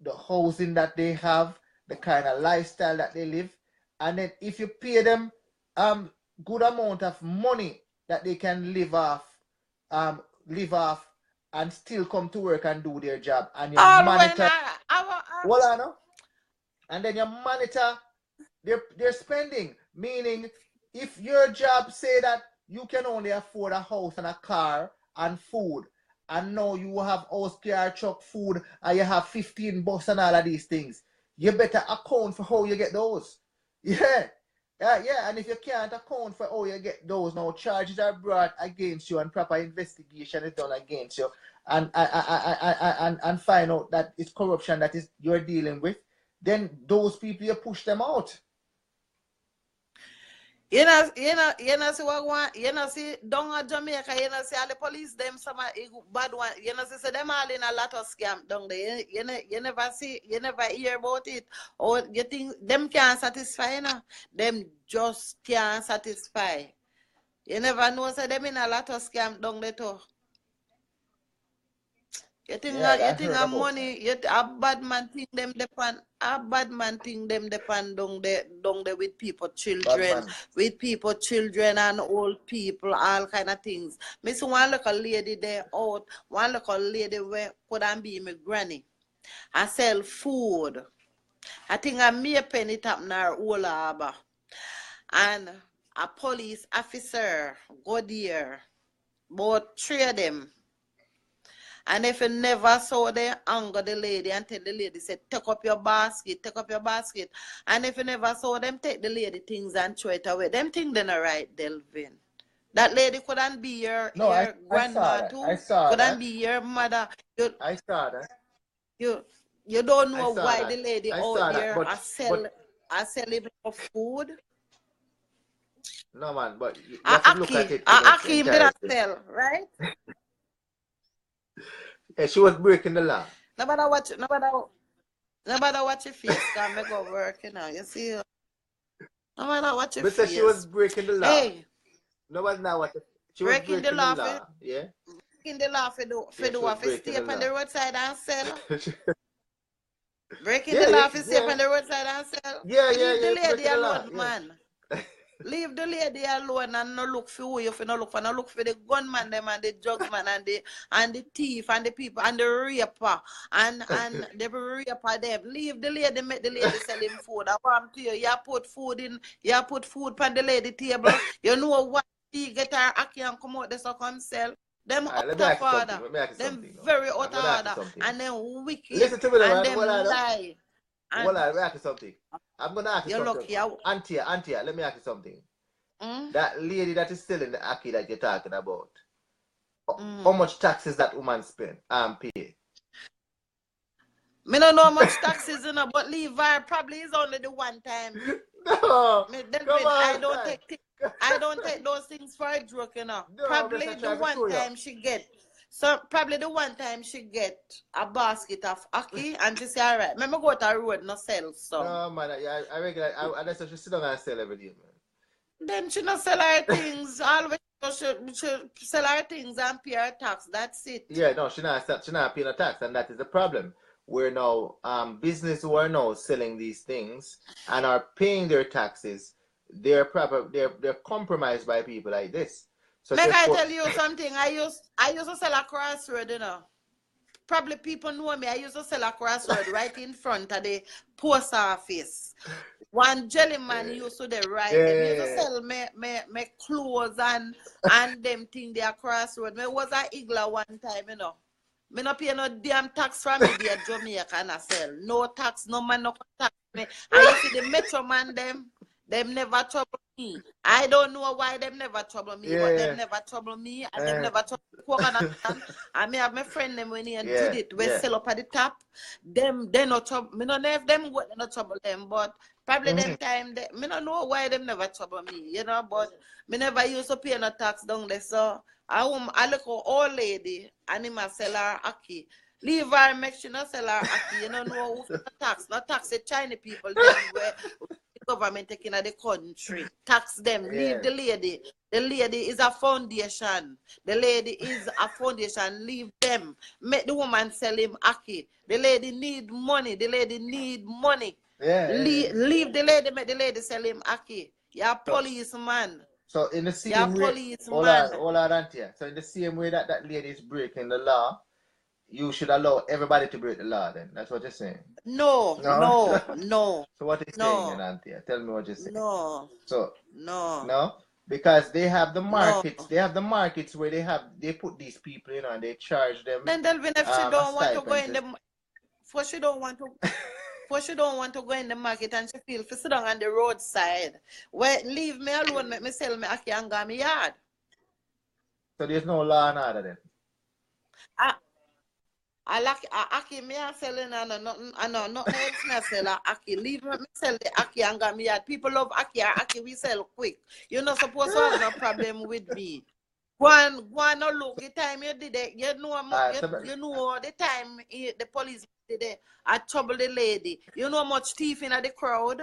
the housing that they have, the kind of lifestyle that they live, and then if you pay them good amount of money that they can live off and still come to work and do their job, and you monitor. Well, I know. And then you monitor their spending, meaning if your job say that you can only afford a house and a car and food, and now you have house, car, truck, food, and you have 15 bucks and all of these things, you better account for how you get those. Yeah. And if you can't account for how you get those, now charges are brought against you and proper investigation is done against you, and find out that it's corruption that is you're dealing with, then those people, you push them out. You know, see what one, see down at Jamaica, see all the police, them some bad one, see them all in a lot of scam down there. You never hear about it. Or you think them can't satisfy, them just can't satisfy. You never know, say them in a lot of scam down there too. You think a money, a bad man thing them depend, down there with people, children, and old people, all kind of things. Me see one little lady there out, one little lady where could be my granny. I sell food. I think I me a penny tap na whole harbor. And a police officer go there, about 3 of them. And if you never saw them, anger the lady and tell the lady, say, take up your basket. And if you never saw them, take the lady things and throw it away. Them things they're not right, Delvin. That lady couldn't be your grandma too. Couldn't be your mother. I saw that. You don't know why the lady out there are selling food. No man, but you have to look at it. Aki did sell, right? Yeah, she was breaking the law. Nobody watch your face, can make go work, you know. You see, nobody watch your face. She was breaking the law. Hey, nobody now watch. She was breaking the law. Yeah. Breaking the law for stay up on the roadside and sell. Breaking the law for stay up on the roadside and sell. Leave the lady alone, man. Leave the lady alone and no look for who you look for the gunman them and the drugsman and the thief and the people and the raper and the raper them. Leave the lady, make the lady sell him food. I want to you put food on the lady table. You know what she get her aki and come out there so come sell. Them Alright, let out me of ask you something. order. Let me ask you Them something now. very I'm out gonna ask of you order. something. And them wicked. Listen to me, And man. them Hold on. lie. Hold And on, let me ask you something. I'm gonna ask you you're something. lucky. Auntie, let me ask you something. Mm? That lady that is selling the Aki that you're talking about, how Mm. much taxes that woman pay? Me don't know how much taxes, you know, but Levi probably is only the one time. No, come Delvin, on, I don't take those things for a joke, you know. No, Probably I'm the trying to one show you. time she get probably the one time she get a basket of Aki and she say, all right, let me go to the road and sell some. No, man, I regular. Unless she sit down and sell every day, man. Then she not sell her things. Always she sell her things and pay her tax. That's it. Yeah, no, she not paying a tax, and that is the problem. We're now business who are now selling these things and are paying their taxes. They're compromised by people like this. So Make I tell you something. I used to sell a crossroad, you know. Probably people know me. I used to sell a crossroad right in front of the post office. One jellyman used to the right. They used to sell me clothes and them thing there crossroad. Me was a Igla one time, you know. Me not pay no damn tax from me there Jamaica and I sell. No tax, no man no tax me. And you see the metro man them never trouble me. I don't know why them never trouble me, but them never trouble me and them never trouble coconut. I may have my friend them when he and Judith we sell up at the top. Them they no trouble. Me no know if them what no trouble them, but probably them time me no know why them never trouble me, you know, but me never used to pay no tax down there. So I look an old lady and him a sell her Aki. Leave her, make she not sell her Aki. You don't know who not tax the Chinese people them where the government taking of the country. Tax them. Leave the lady. The lady is a foundation. The lady is a foundation. Leave them. Make the woman sell him Aki. The lady need money. The lady need money. Leave the lady, make the lady sell him Aki. You're a policeman. So in the same way, hold on, Auntie. So in the same way that lady is breaking the law, you should allow everybody to break the law then. That's what you're saying. No. So what are you saying then, Auntie? Tell me what you're saying. No. Because they have the markets. They have the markets where they put these people in and they charge them. Then Delvin, if she don't want to go in the she don't want to go in the market and she feel sit down on the roadside. Well, leave me alone, make me sell me Aki and go me yard. So there's no law and order then. I like Aki me a selling and nothing else me sell Aki. Leave me sell the Aki and go me yard. People love Aki we sell quick. You're not supposed to have no problem with me. Go on, no look the time you did it. You know the time the police did it. I trouble the lady. You know how much thief in the crowd?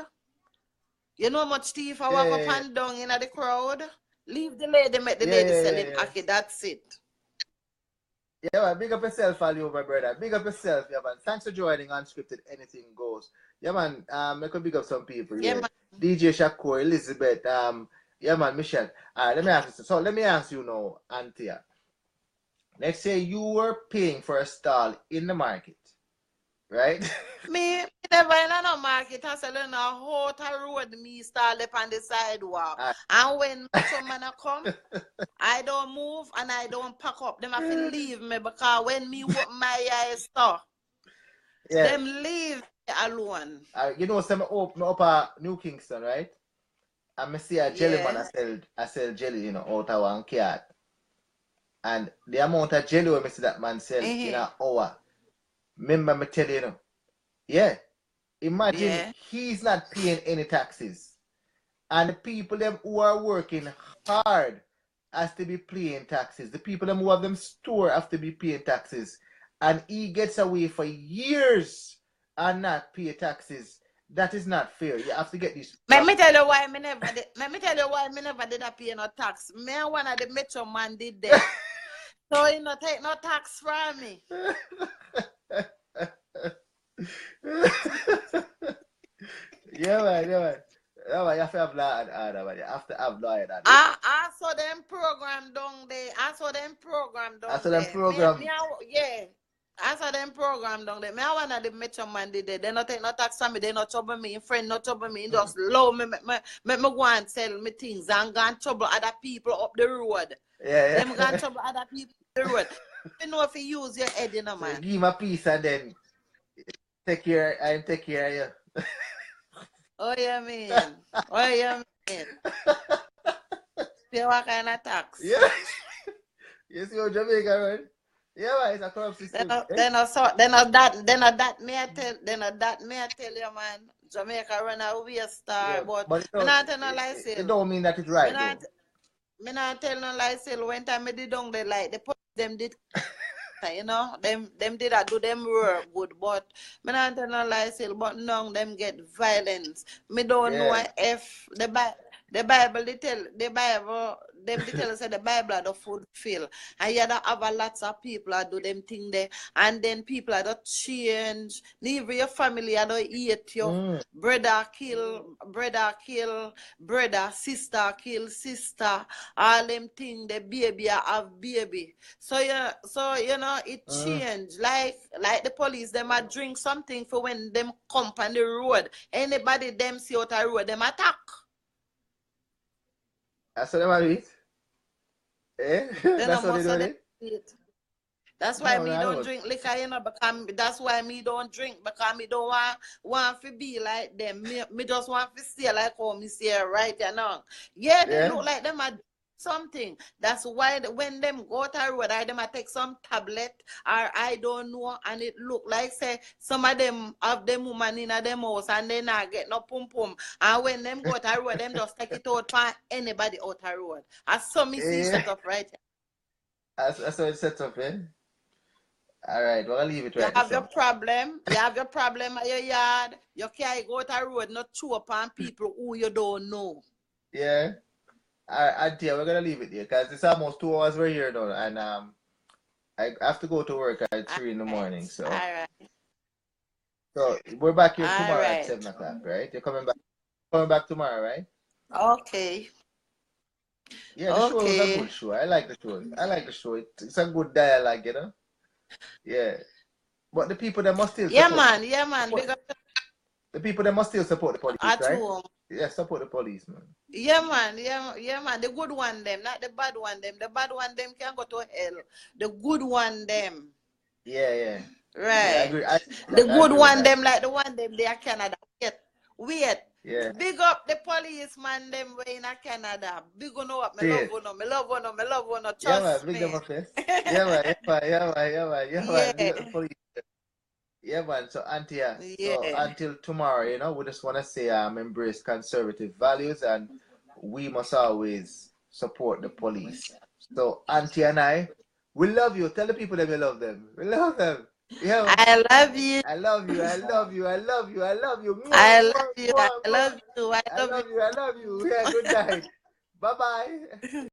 You know how much thief I walk up and down in the crowd? Leave the lady, make the lady sell him Aki. That's it. Yeah, man, big up yourself, you, my brother. Big up yourself, yeah, man. Thanks for joining Unscripted. Anything goes. Yeah, man. I could big up some people. Yeah, man. DJ Shakur, Elizabeth. Yeah, man, Michelle. Let me ask you. So let me ask you now, Antia. Let's say you were paying for a stall in the market, right? Me never in no market. I sell in a hotel road. Me stall up on the sidewalk. And when someone come, I don't move and I don't pack up. Them have to leave me because when me open my eyes store, them leave me alone. You know, some open up a New Kingston, right? And I see a jelly man I sell jelly, you know, out of one cat. And the amount of jelly I see that man sell in an hour. Remember me tell you, imagine he's not paying any taxes. And the people them who are working hard has to be paying taxes. The people them who have them store have to be paying taxes. And he gets away for years and not pay taxes. That is not fair. You have to get this. Let me tell you why me never did a pay no tax. Me and one of the metro man did that. So he not take no tax from me. Yeah, man. Yeah, man, you have to have law and order, man. You have to have law and order. I saw them program down there. I saw them program. Yeah. After them program down there, me I wanna the metro man did they not take no tax from me, they not trouble me, friend not trouble me, just low me go and sell me things and go and trouble other people up the road. Yeah. Them go and trouble other people up the road. You know if you use your head, you know, man. So give him a piece and then take care of you. Oh yeah, man. Oh yeah, man. Pay what kind of tax? Yeah. You see how Jamaica run? Yeah, man, it's a corrupt system. Then that me I tell you, man. Jamaica run a waste star, Yeah, but it me not tell no lie it still. don't mean that it's right, though. Me not tell no lie still. When time me did down there, like the police them did, you know, them did a do them work good, but me not tell no lie still. But now them get violence. Me don't know if the Bible they tell us that the Bible are the fulfill. And you have a lots of people that do them thing there. And then people are not change. Even your family are not eat your brother kill, sister kill, sister. All them thing the baby have baby. So you know it change. Like the police, them a drink something for when them come on the road. Anybody them see out the road, them attack. That's what they do it. Eh? That's what they do it. That's why me don't drink liquor, you know, because that's why me don't drink, because me don't want to be like them. Me just want to stay like how me say right now. Yeah, they look like them are something. That's why when them go to road, them a take some tablet or I don't know, and it look like say some of them have them woman in them house and they not get no pum pum. And when them go to road, them just take it out for anybody out the road. I saw me see set up right. That's how it's set up, eh? All right, we'll leave it right. You have your problem. You have your problem at your yard. You can't go to the road, not chew upon people who you don't know. Yeah. Auntie, we're gonna leave it here because it's almost 2 hours we're here now, and I have to go to work at 3 in the morning. So, so we're back here tomorrow at 7 o'clock, right? You're coming back tomorrow, right? Okay. Yeah, the show was a good show. I like the show. It's a good dialogue, you know. Yeah, but the people that must still support, yeah man. The people that must still support the police, right? Home. Yeah, support the police, man. Yeah man. The good one them, not the bad one them. The bad one them can go to hell. The good one them. Yeah. Right. Yeah, the good one them, like the one them they are Canada. Wait. Yeah. Big up the policeman them way in Canada. Big up. Me love you. Trust me. Big up face. Yeah, man. Big up the police. Yeah, man. So, Auntie, so until tomorrow, you know, we just want to say embrace conservative values and we must always support the police. So, Auntie and I, we love you. Tell the people that we love them. We love them. Yeah, I love you. I love you. I love you. I love you. Yeah, good night. Bye-bye.